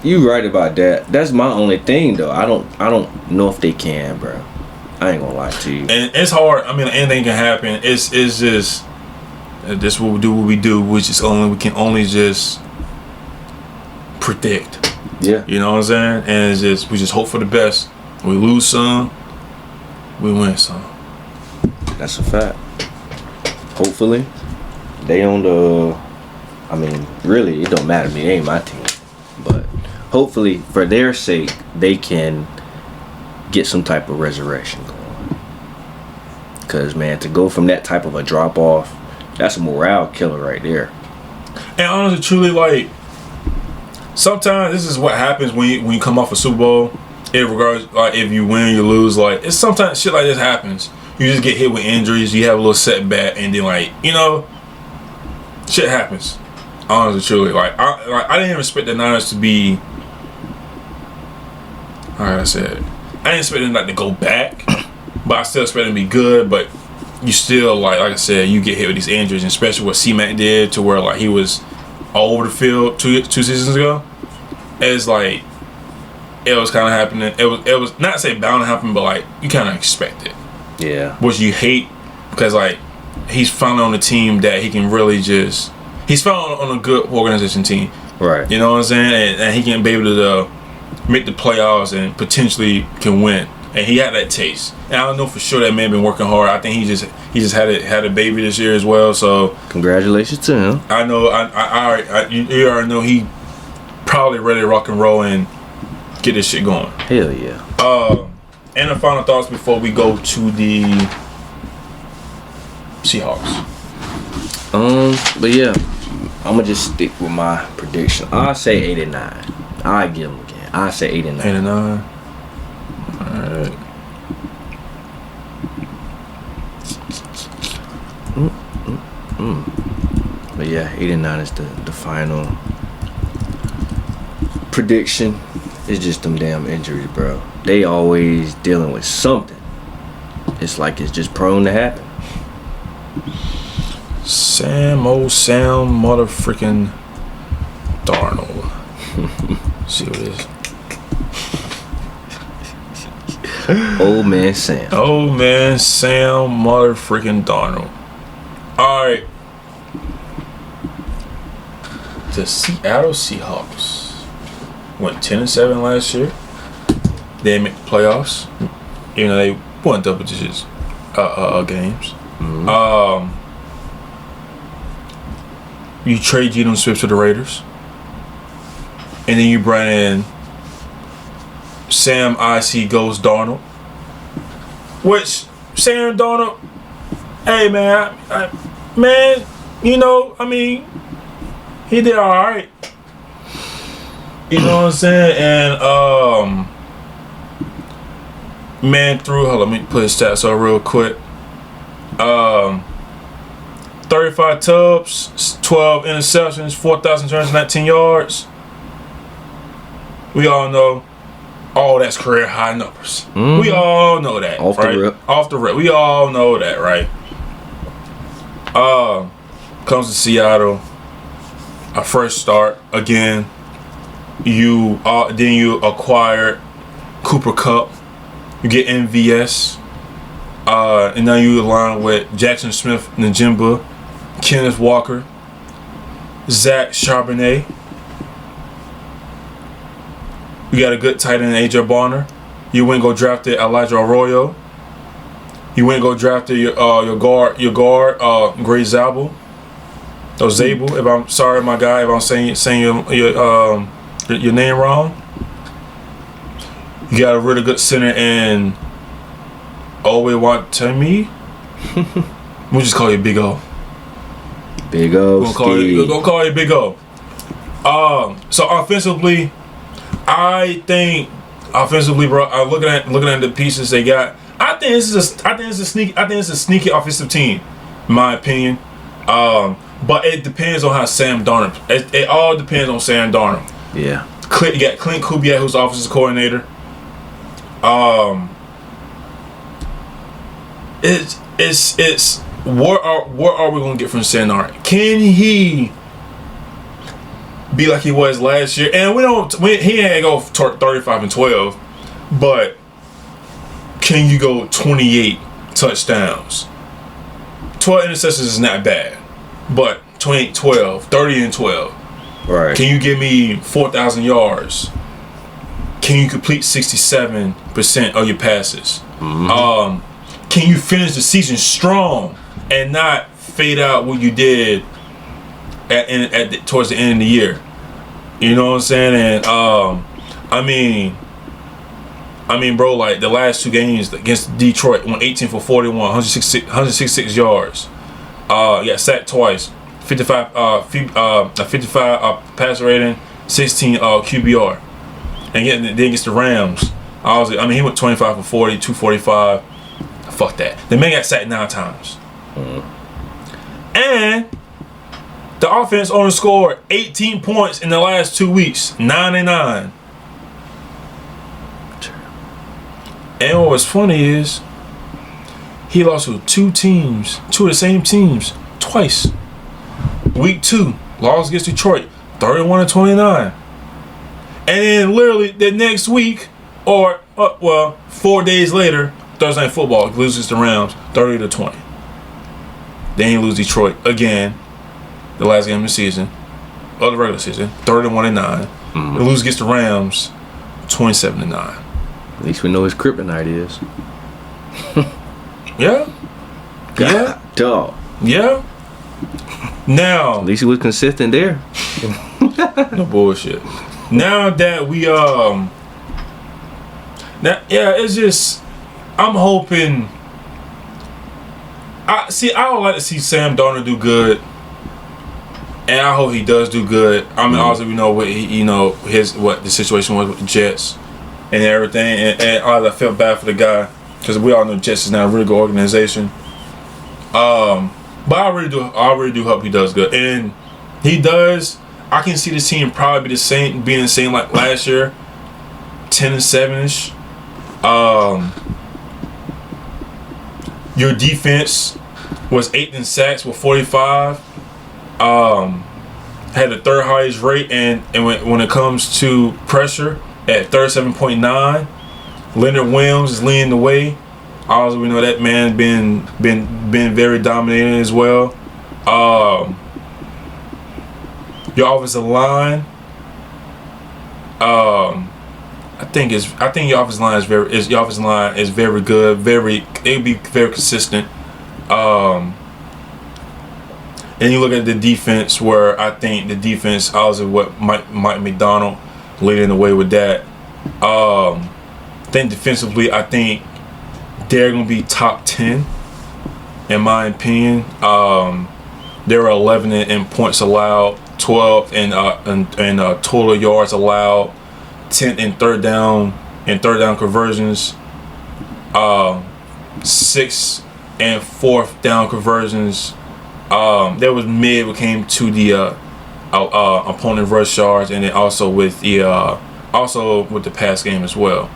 you right about that. That's my only thing, though. I don't know if they can, bro. I ain't gonna lie to you. And it's hard. I mean, anything can happen. It's just this what we do, which is we can only just predict. Yeah. You know what I'm saying? And we just hope for the best. We lose some, we win some. That's a fact. Hopefully, they on the. I mean, really, it don't matter to me. It ain't my team, but hopefully, for their sake, they can get some type of resurrection going. Because, man, to go from that type of a drop off, that's a morale killer right there. And honestly, truly, like, sometimes this is what happens when you come off a Super Bowl. Regardless, like, if you win, you lose. Like, it's sometimes shit like this happens. You just get hit with injuries. You have a little setback, and then, like, you know, shit happens. Honestly, truly, like I didn't even expect the Niners to be. Like I said, I didn't expect them, like, to go back, but I still expect them to be good. But you still, like I said, you get hit with these injuries, and especially what C-Mac did, to where, like, he was all over the field two seasons ago. It's like it was kind of happening. It was not to say bound to happen, but, like, you kind of expect it. Yeah. Which you hate, because, like, he's finally on a team that he can really just. He's found on a good organization team. Right. You know what I'm saying? And he can be able to make the playoffs and potentially can win. And he had that taste. And I know for sure that man been working hard. I think he just had a baby this year as well. So congratulations to him. I know. You already know he probably ready to rock and roll and get this shit going. Hell yeah. And the final thoughts before we go to the Seahawks. But yeah, I'm gonna just stick with my prediction. I say 8-9. I give them again. I say 8-9. 8-9. Alright. But yeah, 8-9 is the final prediction. It's just them damn injuries, bro. They always dealing with something. It's like it's just prone to happen. Sam motherfucking Darnold. See what it is. Old man Sam. Old man Sam motherfucking Darnold. Alright. The Seattle Seahawks went 10-7 last year. They didn't make the playoffs. Even though they won double digits games. Mm-hmm. You trade Geno Smith to the Raiders, and then you bring in Sam IC goes Darnold. Which Sam Darnold, hey man, man, you know, I mean, he did all right. You know what I'm saying? And man threw. Hold on, let me put his stats up real quick. 35 tubs, 12 interceptions, 4,219 yards. We all know. Oh, that's career high numbers. Mm-hmm. We all know that, off right? The rip. Off the rip. We all know that, right? Comes to Seattle. A fresh start again. Then you acquired Cooper Kupp. You get MVS. And now you align with Jackson Smith Njigba, Kenneth Walker, Zach Charbonnet. You got a good tight end, AJ Barner. You went and go drafted Elijah Arroyo. You went and go drafted your guard, Gray Zabel. Or Zabel, if I'm sorry, my guy, if I'm saying your name wrong. You got a really good center in Owe Watemi. We'll just call you Big O. Big O. We're gonna call you Big O. So offensively, I think bro, looking at the pieces they got, I think it's a sneaky offensive team, in my opinion. But it depends on how Sam Darnold. It all depends on Sam Darnold. Yeah. You got Clint Kubiak, who's the offensive coordinator. It's what are we gonna get from Sam Darnold? Can he be like he was last year? And he ain't go 35-12, but can you go 28 touchdowns? 12 interceptions is not bad, but 28-12, 30-12. Right. Can you give me 4,000 yards? Can you complete 67% of your passes? Mm-hmm. Can you finish the season strong and not fade out what you did towards the end of the year? You know what I'm saying? And I mean, bro, like the last two games against Detroit, went 18 for 41, 166 yards. Yeah, sacked twice, 55 pass rating, 16 QBR. And then against the Rams, he went 25 for 40, 245. Fuck that. The man got sacked 9 times. Mm-hmm. And the offense only scored 18 points in the last 2 weeks, 9-9. And what was funny is he lost to two of the same teams, twice. Week 2, lost against Detroit, 31-29. And then literally the next week, 4 days later, Thursday Night Football loses to Rams, 30-20. Then you lose Detroit again, the last game of the season, of the regular season, 31-9. Mm-hmm. They lose against the Rams, 27-9. At least we know his kryptonite is. Yeah. God, dog. Yeah. Now. At least he was consistent there. No bullshit. Now that we it's just I'm hoping. I would like to see Sam Darnold do good, and I hope he does do good. I mean, obviously we know what what the situation was with the Jets and everything, and I felt bad for the guy because we all know Jets is not a really good organization. But I really do hope he does good, and he does. I can see the team probably being the same like last year, 10-7ish. Your defense was 8th in sacks with 45. Had the 3rd highest rate, and when it comes to pressure at 37.9. Leonard Williams is leading the way. Also, we know that man been very dominating as well. Your offensive line, I think your offensive line is very good. They'll be very consistent. And you look at the defense, where I think the defense, also what Mike McDonald leading the way with that. think defensively, I think they're going to be top 10, in my opinion. They were 11 in points allowed, 12 in total yards allowed, 10th in third down conversions, 6th and 4th down conversions. There was mid when it came to the opponent rush yards, and then also with the pass game as well.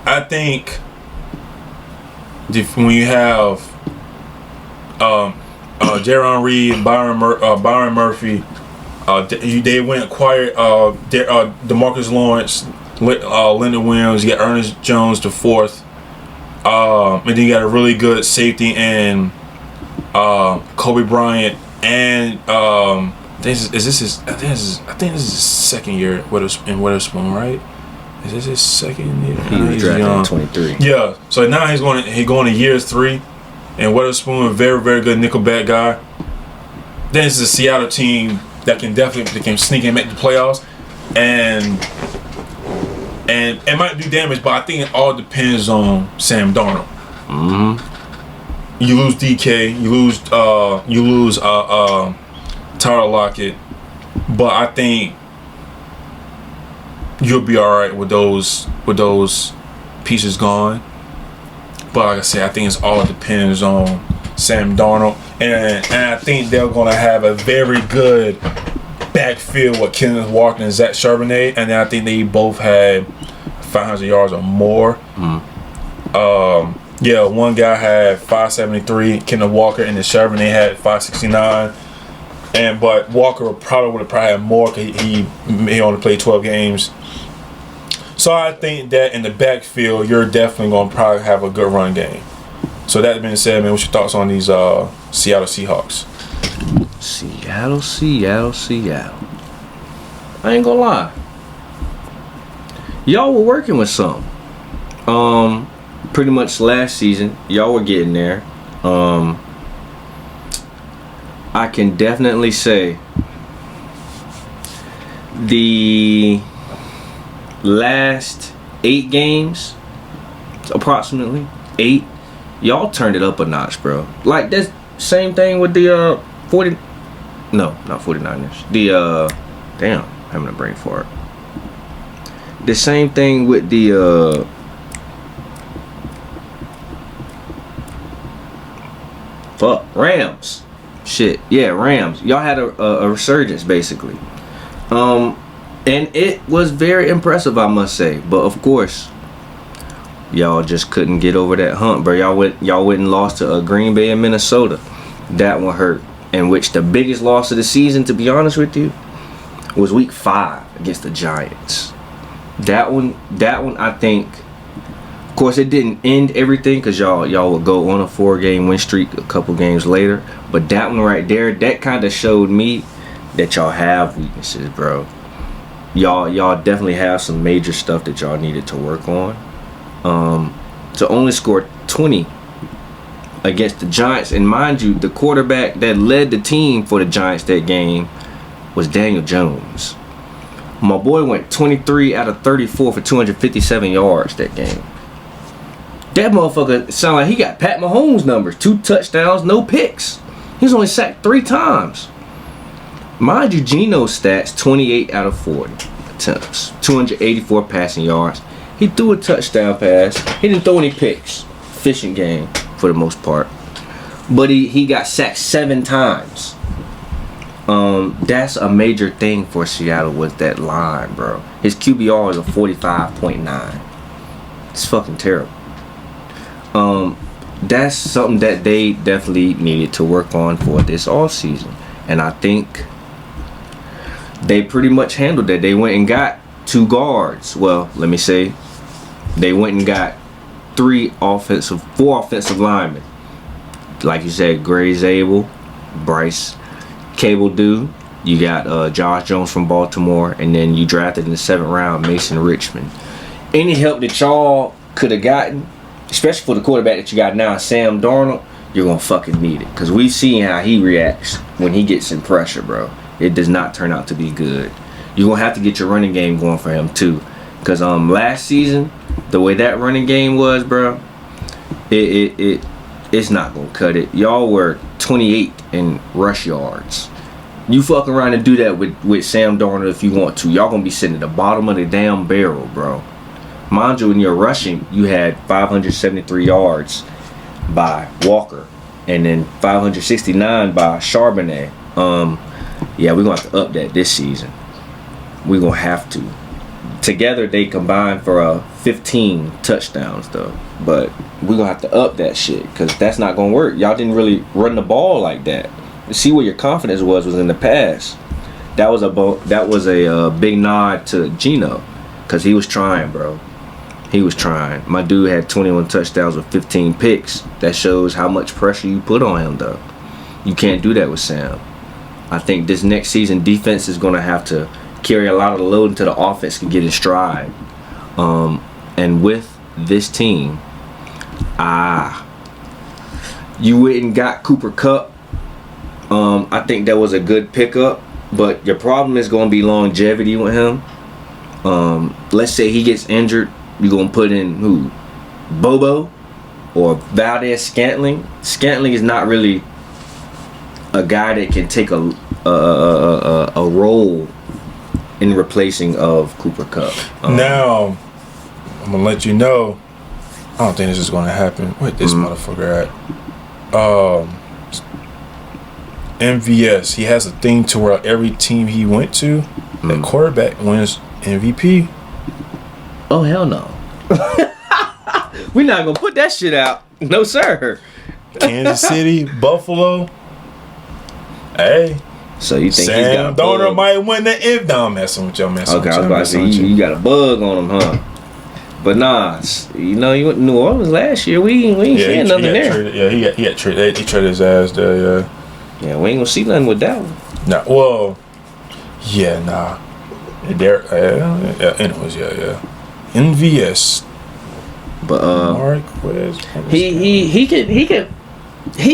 I think when you have Jaron Reed, Byron Murphy, they went and acquired DeMarcus Lawrence, Leonard Williams. You got Ernest Jones the fourth, and then you got a really good safety and Kobe Bryant, and I think this is his second year in Witherspoon, right? Is this his second year? He was drafted in 23. Yeah, so now he's going to year 3, and Witherspoon, a very, very good nickelback guy. Then it's a Seattle team that can sneak and make the playoffs, and it might do damage, but I think it all depends on Sam Darnold. Mm-hmm. You lose DK, you lose Tyler Lockett, but I think you'll be all right with those pieces gone. But like I said, I think it all depends on Sam Darnold, and I think they're gonna have a very good backfield with Kenneth Walker and Zach Charbonnet, and then I think they both had 500 yards or more. Yeah, one guy had 573, Kenneth Walker, and the Charbonnet had 569. But Walker would have had more because he only played 12 games. So I think that in the backfield, you're definitely going to probably have a good run game. So that being said, man, what's your thoughts on these Seattle Seahawks? Seattle. I ain't gonna lie. Y'all were working with something. Pretty much last season, y'all were getting there. I can definitely say the last 8 games, approximately 8, y'all turned it up a notch, bro. Like that's same thing with the 49ers. The damn, having a brain fart. The same thing with the Rams. Shit, yeah, Rams. Y'all had a resurgence basically. And it was very impressive, I must say. But of course, y'all just couldn't get over that hump, bro. Y'all went and lost to Green Bay and Minnesota. That one hurt. In which the biggest loss of the season, to be honest with you, was week 5 against the Giants. That one, I think. Of course, it didn't end everything because y'all would go on a 4-game win streak a couple games later. But that one right there, that kind of showed me that y'all have weaknesses, bro. Y'all definitely have some major stuff that y'all needed to work on. To only score 20 against the Giants, and mind you, the quarterback that led the team for the Giants that game was Daniel Jones. My boy went 23 out of 34 for 257 yards that game. That motherfucker sound like he got Pat Mahomes numbers. 2 touchdowns, no picks. He was only sacked 3 times. Mind you, Geno's stats, 28 out of 40 attempts, 284 passing yards. He threw a touchdown pass. He didn't throw any picks. Efficient game for the most part. But he got sacked 7 times. That's a major thing for Seattle with that line, bro. His QBR is a 45.9. It's fucking terrible. That's something that they definitely needed to work on for this offseason. And I think they pretty much handled that. They went and got 2 guards. Well, let me say, they went and got 4 offensive linemen. Like you said, Gray Zabel, Bryce Cable Dew. You got Josh Jones from Baltimore, and then you drafted in the 7th round Mason Richmond. Any help that y'all could have gotten, especially for the quarterback that you got now, Sam Darnold, you're gonna fucking need it, because we've seen how he reacts when he gets in pressure, bro. It does not turn out to be good. You're gonna have to get your running game going for him too, Cause last season, the way that running game was, bro, it's not gonna cut it. Y'all were 28 in rush yards. You fuck around and do that with Sam Darnold if you want to. Y'all gonna be sitting at the bottom of the damn barrel, bro. Mind you, in your rushing, you had 573 yards by Walker, and then 569 by Charbonnet. Yeah, we're gonna have to up that this season. We're gonna have to. Together they combined for 15 touchdowns though, but we're gonna have to up that shit because that's not gonna work. Y'all didn't really run the ball like that. See where your confidence was in the past. That was a big nod to Geno because he was trying, bro. He was trying. My dude had 21 touchdowns with 15 picks. That shows how much pressure you put on him though. You can't do that with Sam. I think this next season defense is gonna have to carry a lot of the load until the offense can get in stride. And with this team, you went and got Cooper Kupp. I think that was a good pickup, but your problem is going to be longevity with him. Let's say he gets injured, you're going to put in who? Bobo or Valdez Scantling. Scantling is not really a guy that can take a role in replacing of Cooper Kupp. Now, I'm gonna let you know. I don't think this is gonna happen. Where this motherfucker at? MVS. He has a thing to where every team he went to, the quarterback wins MVP. Oh hell no! We're not gonna put that shit out. No sir. Kansas City, Buffalo. Hey. So you think Sam he's got a bug? Darnold might win the MVP? No, I'm messing with you. Okay, I was about to say you got a bug on him, huh? But nah, you know, you went to New Orleans last year. We ain't seeing nothing there. Traded, he got traded. He traded his ass there. Yeah. Yeah, we ain't gonna see nothing with that one. Nah, well, yeah, nah. Anyways, yeah. MVS. But Marquez. he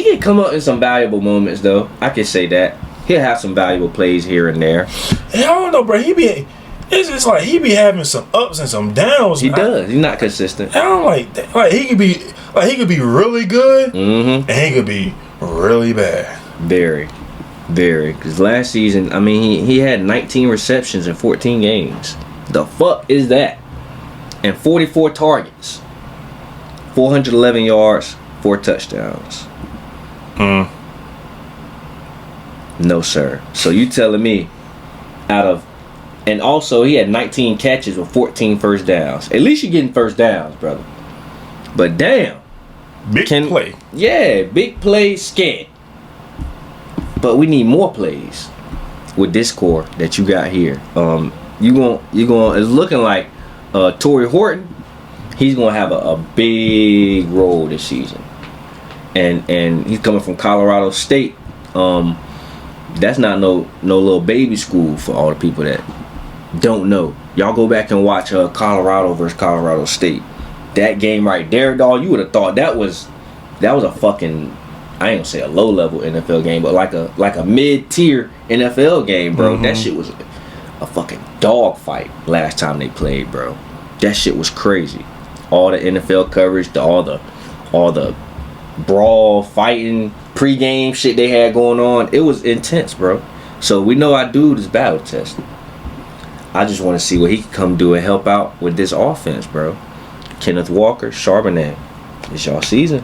could come up in some valuable moments though. I can say that. He'll have some valuable plays here and there. Hey, I don't know, bro. It's just like he be having some ups and some downs. He does. He's not consistent. I don't like that. Like he could be really good, and he could be really bad. Very. Because last season, I mean, he had 19 receptions in 14 games. The fuck is that? And 44 targets, 411 yards, 4 touchdowns. No, sir. So you telling me and also he had 19 catches with 14 first downs. At least you're getting first downs, brother. But damn. Big play. Yeah, big play scant. But we need more plays with this core that you got here. It's looking like Torrey Horton, he's gonna have a big role this season. And he's coming from Colorado State. That's not no little baby school for all the people that don't know. Y'all go back and watch Colorado versus Colorado State. That game right there, dog, you would have thought that was a fucking, I ain't gonna say a low level NFL game, but like a mid-tier NFL game, bro. That shit was a fucking dog fight last time they played, bro. That shit was crazy. All the NFL coverage, all the brawl fighting pre-game shit they had going on, it was intense, bro. So we know our dude is battle tested. I just want to see what he can come do and help out with this offense, bro. Kenneth Walker, Charbonnet, it's y'all season.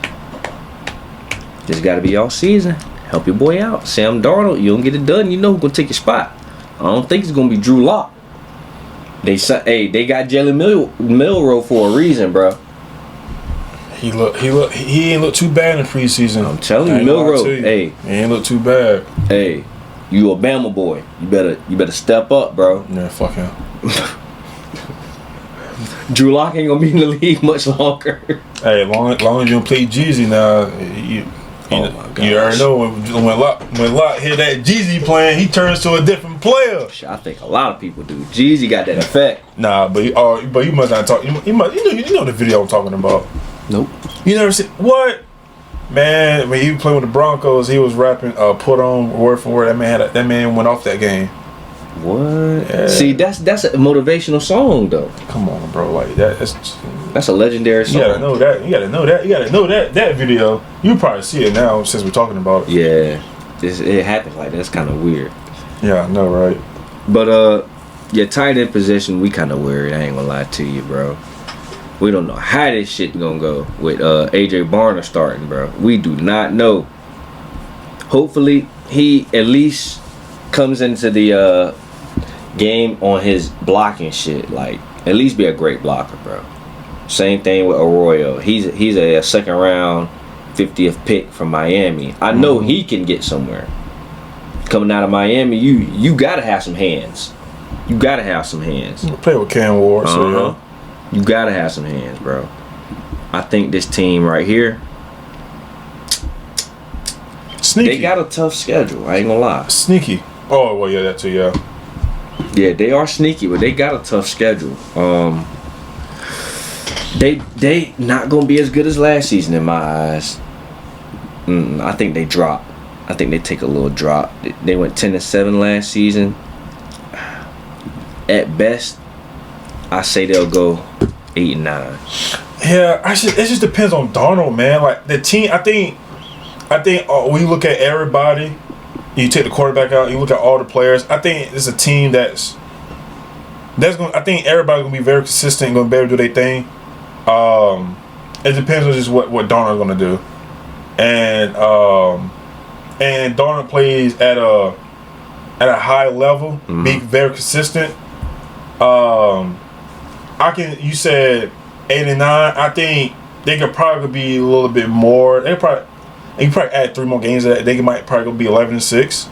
Just got to be y'all season. Help your boy out. Sam Darnold, you don't get it done, you know who's gonna take your spot. I don't think it's gonna be Drew Lock. They got Jalen Milroe for a reason, bro. He ain't look too bad in preseason. I'm telling you, Milroe. Hey, he ain't look too bad. Hey, you a Bama boy. You better step up, bro. Yeah, fuck him. Drew Lock ain't gonna be in the league much longer. Hey, long as you don't play Jeezy now, you already know when Lock hear that Jeezy playing, he turns to a different player. I think a lot of people do. Jeezy got that effect. Nah, but you must not talk. You know the video I'm talking about. Nope. You never see what? Man, when he was playing with the Broncos, he was rapping "Put On" word for word. That man went off that game. What? Yeah. See, that's a motivational song though. Come on, bro. Like that's a legendary song. You gotta know that. You gotta know that video. You probably see it now since we're talking about it. Yeah, it happens like that. That's kind of weird. Yeah, I know, right? But your tight end position, we kind of worried. I ain't gonna lie to you, bro. We don't know how this shit gonna go with AJ Barner starting, bro. We do not know. Hopefully, he at least comes into the game on his blocking shit. Like, at least be a great blocker, bro. Same thing with Arroyo. He's a second round 50th pick from Miami. I know he can get somewhere. Coming out of Miami, you gotta have some hands. You gotta have some hands. Play with Cam Ward, so yeah. You gotta have some hands, bro. I think this team right here, sneaky. They got a tough schedule. I ain't gonna lie. Sneaky. Oh well, yeah, that too, yeah. Yeah, they are sneaky, but they got a tough schedule. They not gonna be as good as last season in my eyes. I think they drop. I think they take a little drop. They went 10-7 last season. At best, I say they'll go 8-9. Yeah, it just depends on Darnold, man. Like the team, I think when you look at everybody, you take the quarterback out, you look at all the players. I think it's a team that's going. I think everybody's gonna be very consistent, and gonna be able to do their thing. It depends on just what Darnold's gonna do, and Darnold plays at a high level, be very consistent. You said 8 and 9. I think they could probably be a little bit more. They can probably add 3 more games. They might probably be 11-6.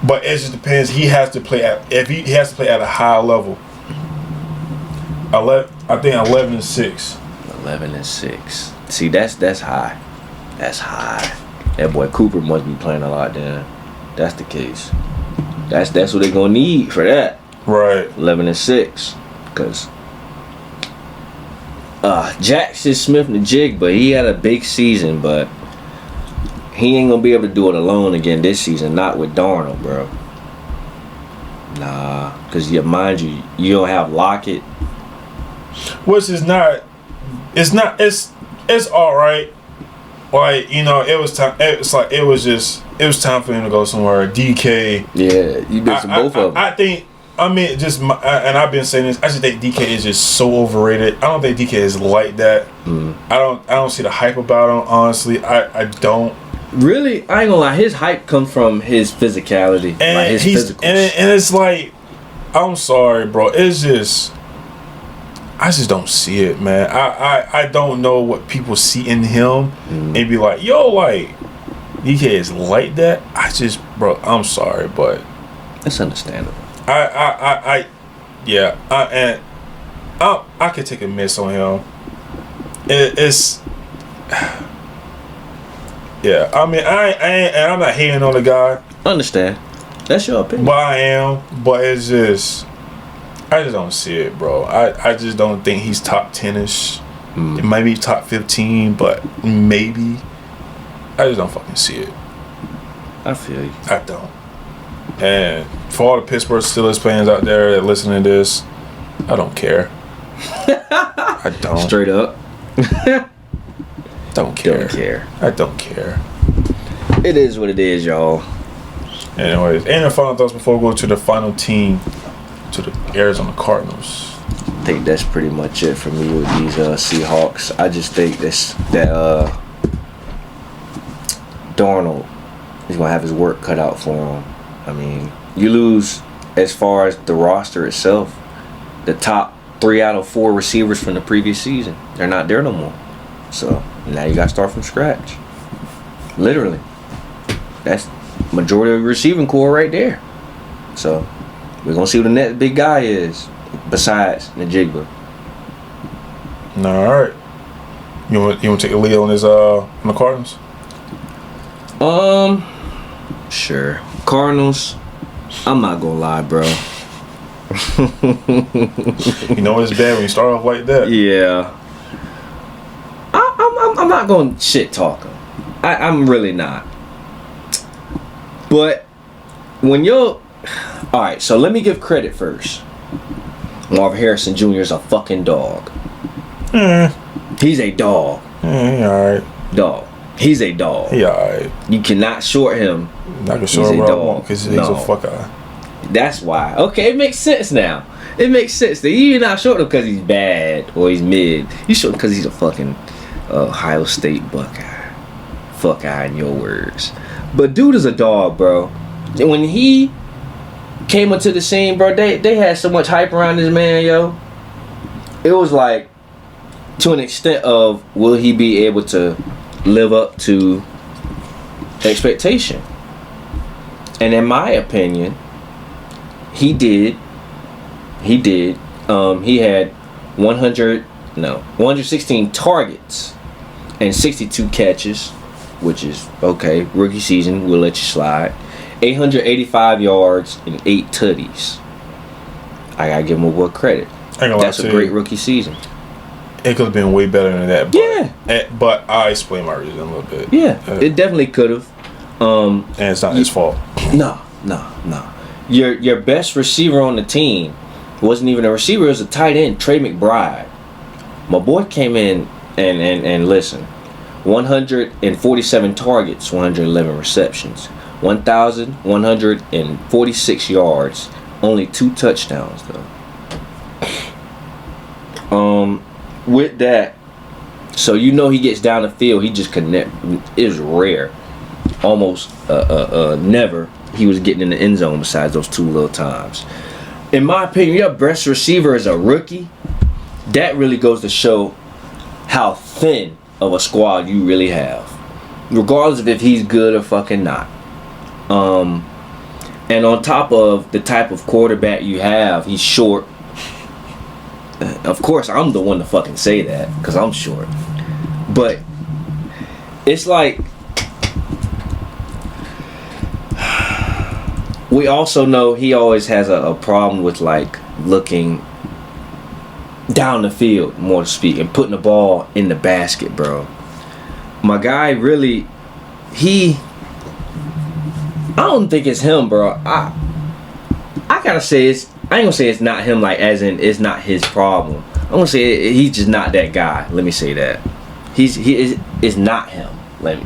But it just depends. He has to play at a high level. I think 11-6. 11-6. See, that's high. That's high. That boy Cooper must be playing a lot then. That's the case. That's what they're gonna need for that. Right. 11-6. Cause Jackson Smith and the jig, but he had a big season, but he ain't gonna be able to do it alone again this season. Not with Darnold, bro. Nah, cause mind you, you don't have Lockett. Which is not. It's all right. Like, you know, it was time. It was time for him to go somewhere. DK. Yeah, you mentioned both of them. and I've been saying this. I just think DK is just so overrated. I don't think DK is like that. I don't see the hype about him. Honestly, I don't. Really, I ain't gonna lie. His hype comes from his physicality, and like his physicals. And it's like, I'm sorry, bro. It's just. I just don't see it, man. I don't know what people see in him and be like, yo, like, DK is like that. I'm sorry, but it's understandable. I could take a miss on him. Yeah. I mean, I'm not hating on the guy. Understand? That's your opinion. But I am. But it's just. I just don't see it, bro. I just don't think he's top 10-ish. It might be top 15, but maybe. I just don't fucking see it. I feel you. I don't. And for all the Pittsburgh Steelers fans out there that listen to this, I don't care. I don't. Straight up. Don't care. Don't care. I don't care. It is what it is, y'all. Anyways, any final thoughts before we go to the final team? To the Arizona Cardinals. I think that's pretty much it for me with these Seahawks. I just think that Darnold is gonna have his work cut out for him. I mean, you lose as far as the roster itself. The top 3 out of 4 receivers from the previous season, they're not there no more. So now you gotta start from scratch. Literally, that's majority of the receiving core right there. So. We're going to see who the next big guy is besides Najigba. All right. You want to take a lead on the Cardinals? Sure. Cardinals, I'm not going to lie, bro. You know it's bad when you start off like that. Yeah. I'm not going to shit talk him. I'm really not. But when your All right, so let me give credit first. Marvin Harrison Jr. is a fucking dog. He's a dog. He alright. Dog. He's a dog. He alright. You cannot short him. Not gonna short him what I want because he's a fuck eye. That's why. Okay, it makes sense now. It makes sense that you're not short him because he's bad or he's mid. You short him because he's a fucking Ohio State Buckeye. Fuck eye in your words. But dude is a dog, bro. And when he came into the scene, bro, they had so much hype around this man, yo. It was like, to an extent of, will he be able to live up to expectation? And in my opinion, he did. He had 116 targets and 62 catches, which is okay. Rookie season, we'll let you slide. 885 yards and 8 tutties. I gotta give him a word credit. That's a great rookie season. It could have been way better than that. But, yeah. But I explain my reason a little bit. Yeah, it definitely could have. And it's not his fault. No. Your best receiver on the team wasn't even a receiver. It was a tight end, Trey McBride. My boy came in and listen. 147 targets, 111 receptions, 1,146 yards, only 2 touchdowns though. With that, so you know he gets down the field, he just connect. It was rare, almost never he was getting in the end zone besides those 2 little times. In my opinion, your best receiver is a rookie. That really goes to show how thin of a squad you really have, regardless of if he's good or fucking not. And on top of the type of quarterback you have, he's short. Of course, I'm the one to fucking say that because I'm short. But it's like, we also know he always has a problem with like looking down the field, more to speak, and putting the ball in the basket, bro. My guy really, I don't think it's him, bro. I gotta say I ain't gonna say it's not him, like as in it's not his problem. I'm gonna say he's just not that guy. Let me say that. It's not him. Let me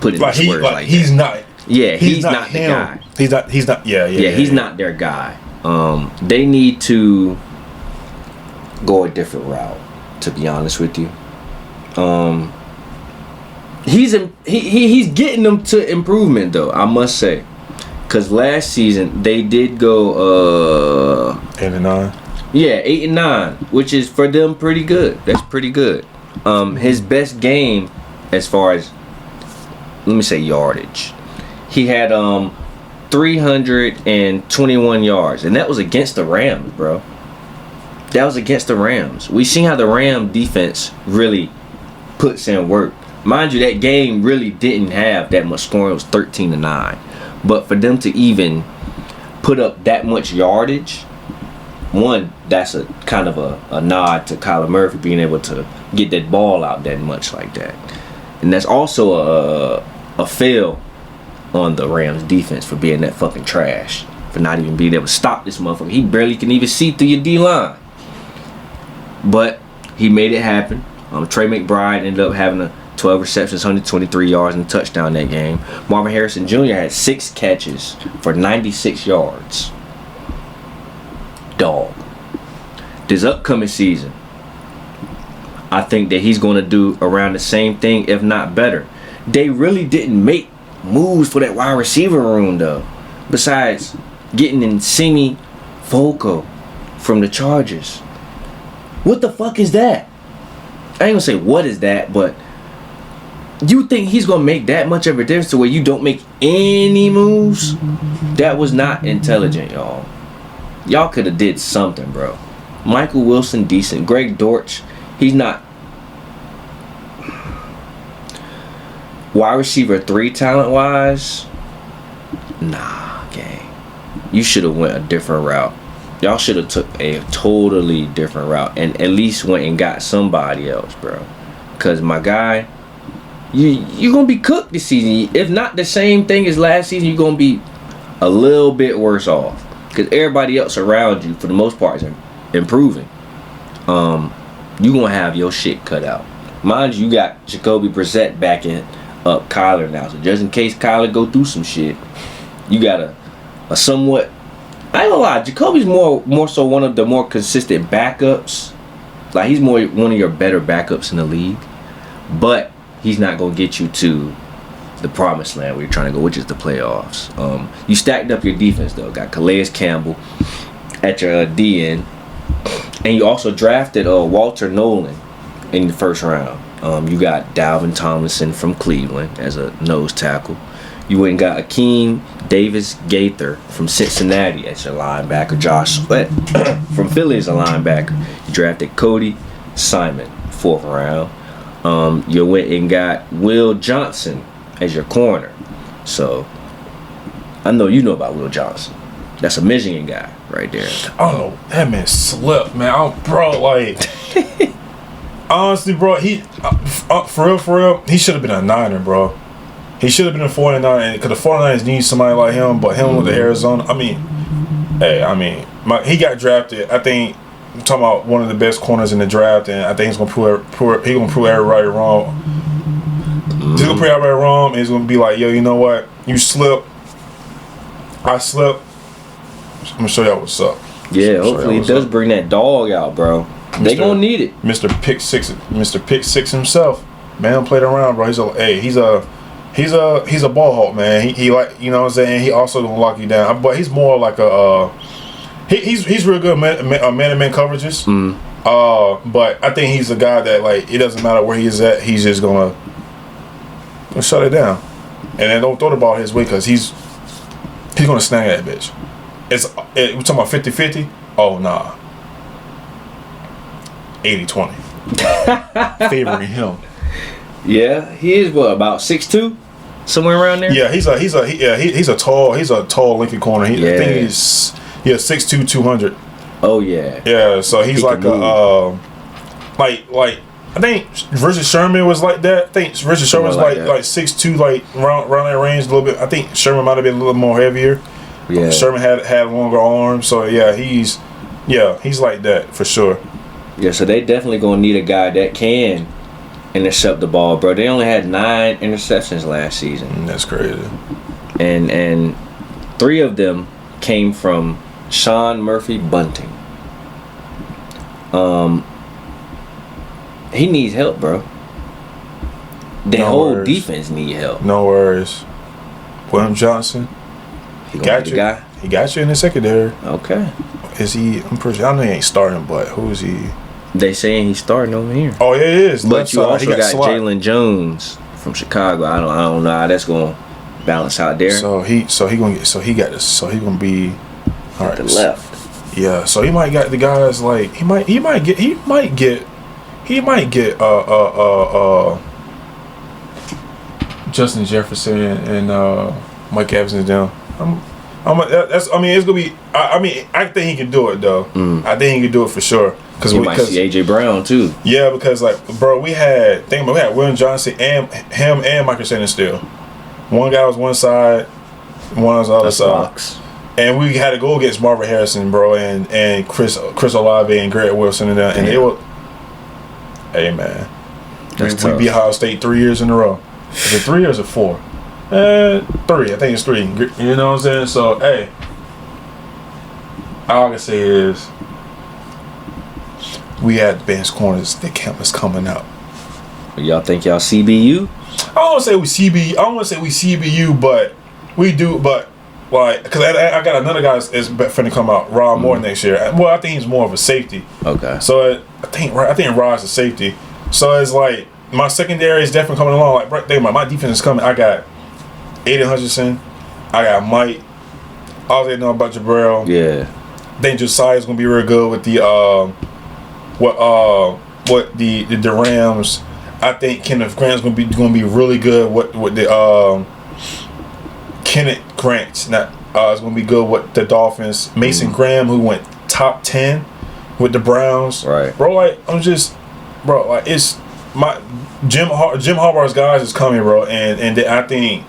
put it in words like he's that. Not. Yeah, he's not the guy. He's not. Yeah. He's not their guy. They need to go a different route, to be honest with you. He's getting them to improvement though, I must say. Cause last season they did go 8-9. Yeah, 8-9, which is for them pretty good. That's pretty good. His best game as far as, let me say, yardage. He had 321 yards, and that was against the Rams, bro. That was against the Rams. We seen how the Ram defense really puts in work. Mind you, that game really didn't have that much scoring. It was 13-9. But for them to even put up that much yardage, one, that's a kind of a nod to Kyler Murphy being able to get that ball out that much like that. And that's also a fail on the Rams defense for being that fucking trash. For not even being able to stop this motherfucker. He barely can even see through your D-line. But he made it happen. Trey McBride ended up having 12 receptions, 123 yards, and a touchdown that game. Marvin Harrison Jr. had 6 catches for 96 yards. Dog. This upcoming season, I think that he's going to do around the same thing, if not better. They really didn't make moves for that wide receiver room, though. Besides getting in Simi Foco from the Chargers. What the fuck is that? I ain't gonna say what is that, but you think he's gonna make that much of a difference to where you don't make any moves? That was not intelligent, y'all. Y'all could have did something, bro. Michael Wilson, decent. Greg Dortch, he's not wide receiver 3 talent-wise. Nah, gang. You should have went a different route. Y'all should have took a totally different route and at least went and got somebody else, bro. Cause my guy, you gonna be cooked this season. If not the same thing as last season, you're gonna be a little bit worse off because everybody else around you, for the most part, is improving. You gonna have your shit cut out. Mind you, got Jacoby Brissett backing up Kyler now, so just in case Kyler go through some shit, you got a somewhat. I ain't gonna lie, Jacoby's more so one of the more consistent backups. Like he's more one of your better backups in the league, but he's not gonna get you to the promised land where you're trying to go, which is the playoffs. You stacked up your defense though. Got Calais Campbell at your DN, and you also drafted Walter Nolan in the first round. You got Dalvin Tomlinson from Cleveland as a nose tackle. You went and got Akeem Davis Gaither from Cincinnati as your linebacker. Josh Sweat from Philly as a linebacker. You drafted Cody Simon, 4th round. You went and got Will Johnson as your corner. So I know you know about Will Johnson. That's a Michigan guy right there. I don't know. That man slept, man. Bro, like honestly, bro, he for real, he should have been a Niner, bro. He should have been a 49er because the 49ers need somebody like him, but him with the Arizona. He got drafted. I think I'm talking about one of the best corners in the draft, and I think he's gonna prove everybody wrong. He's gonna prove everybody wrong, and he's gonna be like, yo, you know what? You slipped. I slipped. I'm gonna show y'all what's up. Yeah, hopefully it does bring that dog out, bro. They gonna need it. Mr. Pick Six himself. Man, played around, bro. He's a ball hawk, man. He like, you know what I'm saying. He also don't lock you down, but he's more like he's real good man-to-man coverages. But I think he's a guy that, like, it doesn't matter where he's at, he's just gonna shut it down, and then don't throw the ball his way because he's gonna snag that bitch. We're talking about 50-50. Oh nah, 80-20. Favoring him. Yeah, he is about 6'2", somewhere around there. Yeah, he's a tall Lincoln corner. I think he's 6'2", 200. Oh yeah. Yeah, so he's like like I think Richard Sherman was like that. I think Richard Sherman was like 6'2", like around that range a little bit. I think Sherman might have been a little more heavier. Yeah. Sherman had longer arms, so yeah, he's like that for sure. Yeah, so they definitely gonna need a guy that can intercept the ball, bro. They only had 9 interceptions last season. That's crazy. And 3 of them came from Sean Murphy Bunting. He needs help, bro. The whole defense need help. No worries. William Johnson. He got you. Guy? He got you in the secondary. Okay. Is he? I'm pretty sure. I know he ain't starting, but who is he? They saying he's starting over here. Oh, yeah, he is. But you also got Jalen Jones from Chicago. I don't know how that's gonna balance out there. So he gonna be all right. The left. Yeah. So he might get the guys like he might get Justin Jefferson and Mike Evans and them. It's gonna be. I think he can do it though. I think he can do it for sure. Because we might see AJ Brown too. Yeah, because we had William Johnson and him and Michael Shannon still. One guy was one side, one was the other side. Box. And we had to go against Marvin Harrison, bro, and Chris Olave and Garrett Wilson and that. And they were, hey man, we beat Ohio State 3 years in a row. Is it 3 or is it 4? 3. I think it's 3. You know what I'm saying? So hey, all I can say is we had the best corners. The camp is coming out. Y'all think y'all CBU? I don't want to say we CBU, but we do. But like, cause I got another guy that's finna come out, Rod Moore next year. Well, I think he's more of a safety. Okay. So I think Rod's a safety. So it's like my secondary is definitely coming along. Like right there, my defense is coming. I got Aiden Hutchinson. I got Mike. All they know about Jabril. Yeah. I think Josiah's gonna be real good with the the Rams. I think Kenneth Grant's gonna be really good with the Kenneth Grant's not is gonna be good with the Dolphins. Mason Graham, who went top 10 with the Browns. Right, bro. Like it's my Jim Harbaugh's guys is coming, bro, and I think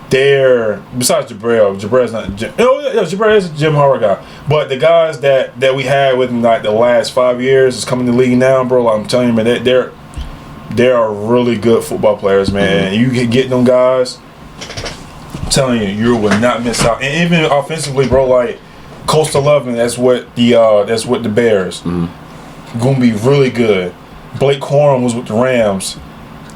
they're besides Jabrell's not. Jabrell is a Jim Harbaugh guy, but the guys that we had with him like the last 5 years is coming to the league now, bro. I'm telling you, man, they're really good football players, man. You can get them guys. I'm telling you will not miss out. And even offensively, bro, like Coastal 11, that's what the Bears gonna be really good. Blake Corum was with the Rams.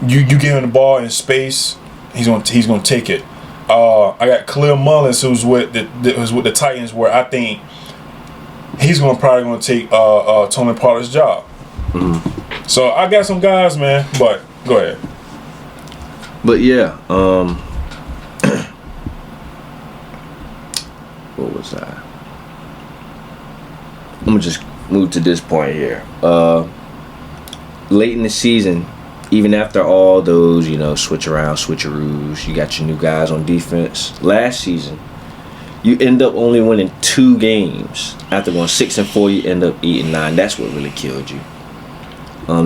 You give him the ball in space, he's gonna take it. I got Khalil Mullins, who's with the Titans, where I think he's probably gonna take Tony Pollard's job. So I got some guys, man. But go ahead. But yeah, what was I? I'm gonna just move to this point here. Late in the season, even after all those, switcheroos, you got your new guys on defense. Last season, you end up only winning 2 games. After going 6-4, you end up 8-9. That's what really killed you.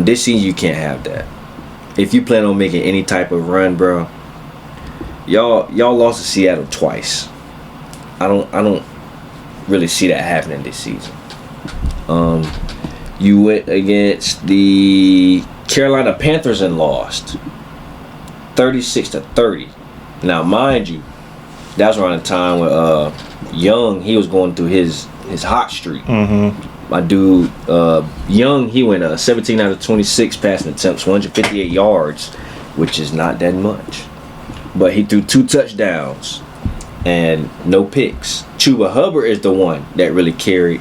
This season, you can't have that. If you plan on making any type of run, bro, y'all lost to Seattle twice. I don't really see that happening this season. You went against the Carolina Panthers and lost 36-30. Now, mind you, that was around the time where Young, he was going through his hot streak. My dude, Young, he went 17 out of 26 passing attempts, 158 yards, which is not that much. But he threw 2 touchdowns and no picks. Chuba Hubbard is the one that really carried,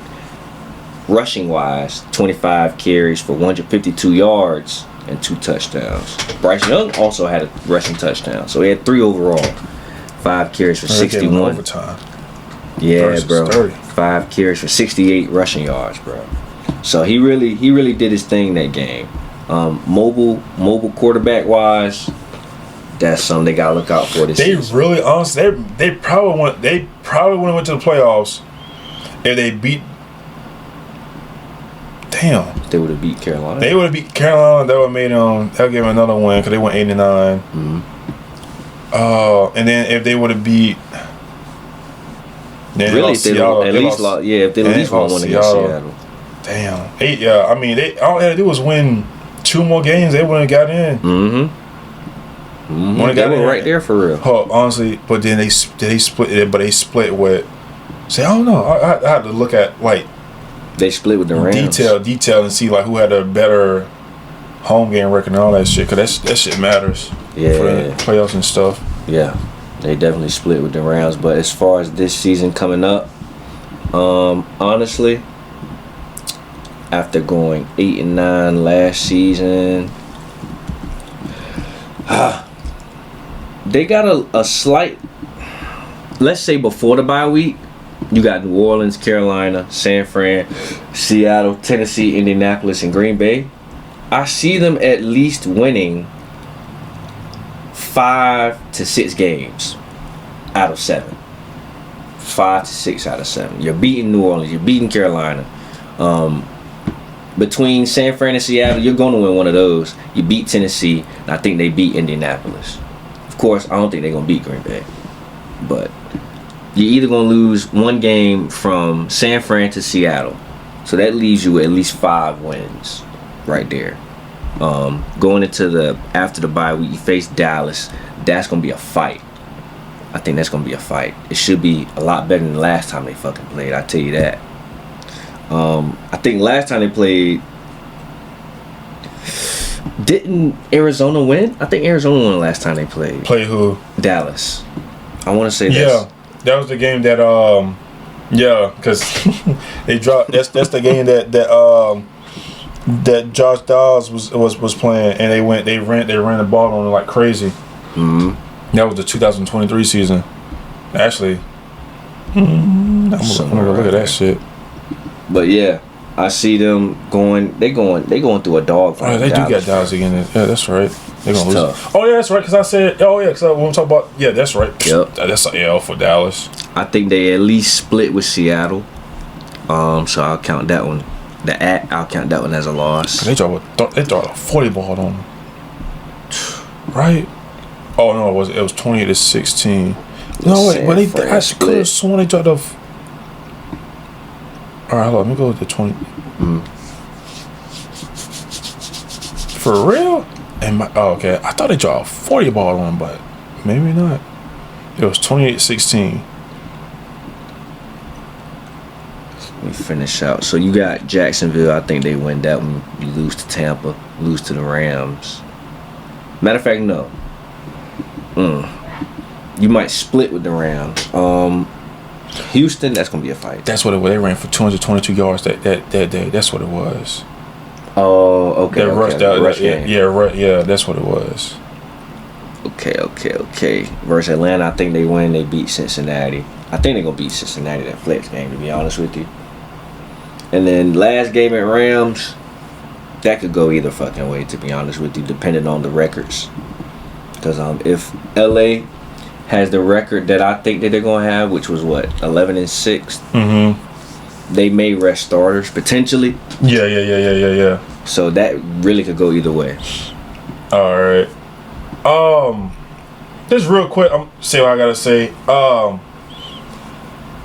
rushing wise, 25 carries for 152 yards and 2 touchdowns. Bryce Young also had a rushing touchdown, so he had 3 overall. 5 carries for 61. Overtime. Yeah, bro. 30. 5 carries for 68 rushing yards, bro. So he really did his thing that game. Mobile quarterback wise, that's something they gotta look out for this season. Really, honestly, they probably went to the playoffs if they beat. Damn. They would have beat Carolina. They would have beat Carolina. That would have made them. That would give them another win because they went 8-9. And then if they would have beat. Really, if they at least lost, if they at least won one against Seattle. Damn. I mean, all they had to do was win 2 more games. They wouldn't have got in. They were right there for real. Honestly, but then they split it. But they split with. Say, I don't know. I had to look at like. They split with the Rams. Detail, and see like who had a better home game record and all that shit. Cause that shit matters. Yeah. For the playoffs and stuff. Yeah, they definitely split with the Rams. But as far as this season coming up, honestly, after going 8-9 last season, they got a slight. Let's say before the bye week. You got New Orleans, Carolina, San Fran, Seattle, Tennessee, Indianapolis, and Green Bay. I see them at least winning 5 to 6 games out of 7. 5 to 6 out of 7. You're beating New Orleans. You're beating Carolina. Between San Fran and Seattle, you're going to win one of those. You beat Tennessee, and I think they beat Indianapolis. Of course, I don't think they're going to beat Green Bay. But you're either going to lose one game from San Fran to Seattle. So that leaves you with at least 5 wins right there. Going into after the bye week, you face Dallas. That's going to be a fight. I think that's going to be a fight. It should be a lot better than the last time they fucking played. I tell you that. I think last time they played, didn't Arizona win? I think Arizona won the last time they played. Play who? Dallas. I want to say that that was the game that because they dropped. That's the game that Josh Dobbs was playing, and they ran the ball on him like crazy. That was the 2023 season. Actually, I'm gonna look at that shit. But yeah, I see them going. They going through a dog fight. Oh, they do got Dallas again. Yeah, that's right. They're gonna lose. Tough. Oh yeah, that's right. Because I said, because when we talk about, that's right. Yep. That's an L for Dallas. I think they at least split with Seattle. So I'll count that one. I'll count that one as a loss. They throw a 40 ball on them. Right. Oh no, it was 28-16. No wait, but I could have sworn they dropped off. All right, hold on, let me go with the 20. For real? Okay. I thought they dropped a 40 ball on, but maybe not. It was 28-16. Let me finish out. So you got Jacksonville. I think they win that one. You lose to Tampa. Lose to the Rams. Matter of fact, no. You might split with the Rams. Houston, that's gonna be a fight. That's what it was. They ran for 222 yards that day. That's what it was. Oh, okay. Rush game. Yeah, that's what it was. Okay. Versus Atlanta, I think they win. They beat Cincinnati. I think they're gonna beat Cincinnati that flex game, to be honest with you. And then last game at Rams, that could go either fucking way, to be honest with you, depending on the records. Because if LA has the record that I think that they're gonna have, which was what, 11-6. They may rest starters potentially. Yeah. So that really could go either way. All right. Just real quick, I'm say what I gotta say.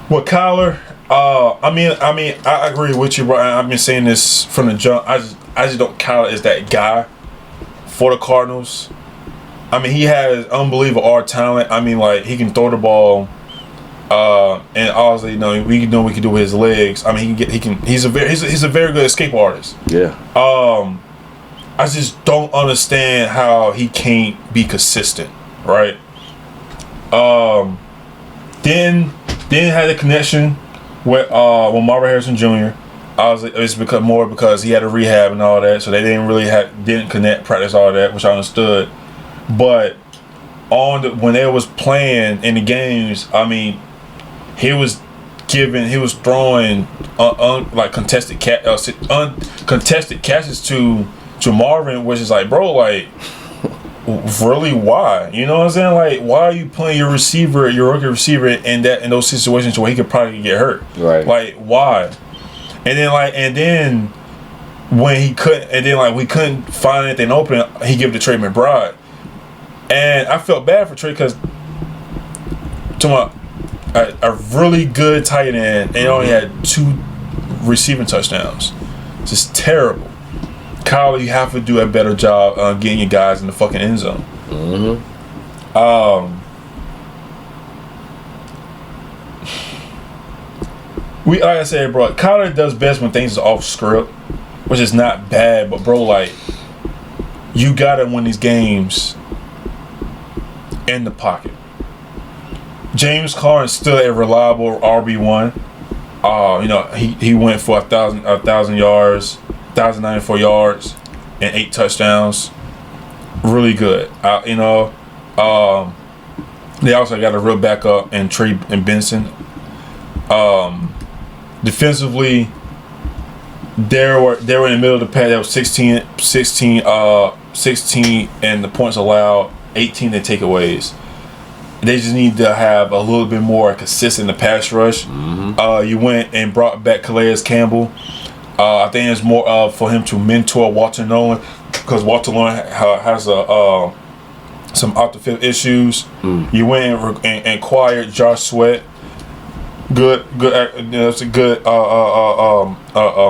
With Kyler, I agree with you, bro. I've been saying this from the jump. I just don't Kyler is that guy for the Cardinals. I mean, he has unbelievable arm talent. I mean, like, he can throw the ball, and obviously, we can do with his legs. I mean, he's a very good escape artist. Yeah. I just don't understand how he can't be consistent, right? Then had a connection with Marvin Harrison Jr. It's because he had a rehab and all that, so they didn't connect, practice, all that, which I understood. But when they was playing in the games, I mean, he was throwing like contested catches to Marvin, which is like, bro, like, really, why? You know what I'm saying? Like, why are you playing your rookie receiver in those situations where he could probably get hurt? Right. Like, why? And then when we couldn't find anything open, he gave it to Trey McBride. And I felt bad for Trey because a really good tight end and he only had 2 receiving touchdowns. Just terrible. Kyle, you have to do a better job getting your guys in the fucking end zone. Like I said, bro, Kyler does best when things is off script, which is not bad, but bro, like, you gotta win these games in the pocket. James Conner is still a reliable RB1. He went for 1,000 yards, 1,094 yards, and 8 touchdowns. Really good. They also got a real backup in Trey and Benson. Defensively, they were in the middle of the pack. That was 16, and the points allowed, 18 the takeaways. They just need to have a little bit more consistent in the pass rush. You went and brought back Calais Campbell. I think it's more for him to mentor Walter Nolan, because Walter Nolan has some off the field issues. You went and acquired Josh Sweat. Good. It's a good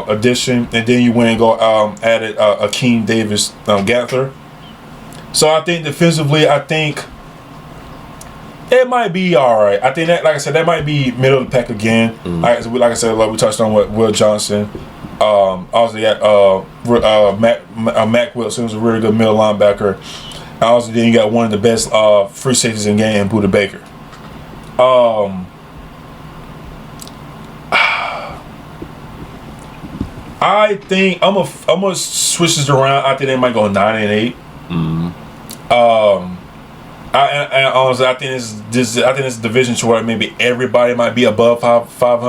addition. And then you went and added Akeem Davis Gaither. So I think defensively, it might be all right. I think that, like I said, that might be middle of the pack again. Like I said, we touched on what Will Johnson. Also got Mac Wilson was a really good middle linebacker. And also then you got one of the best free safeties in the game, Budda Baker. I think I'm gonna switch this around. I think they might go 9-8. I honestly, I think this division to where maybe everybody might be above 500.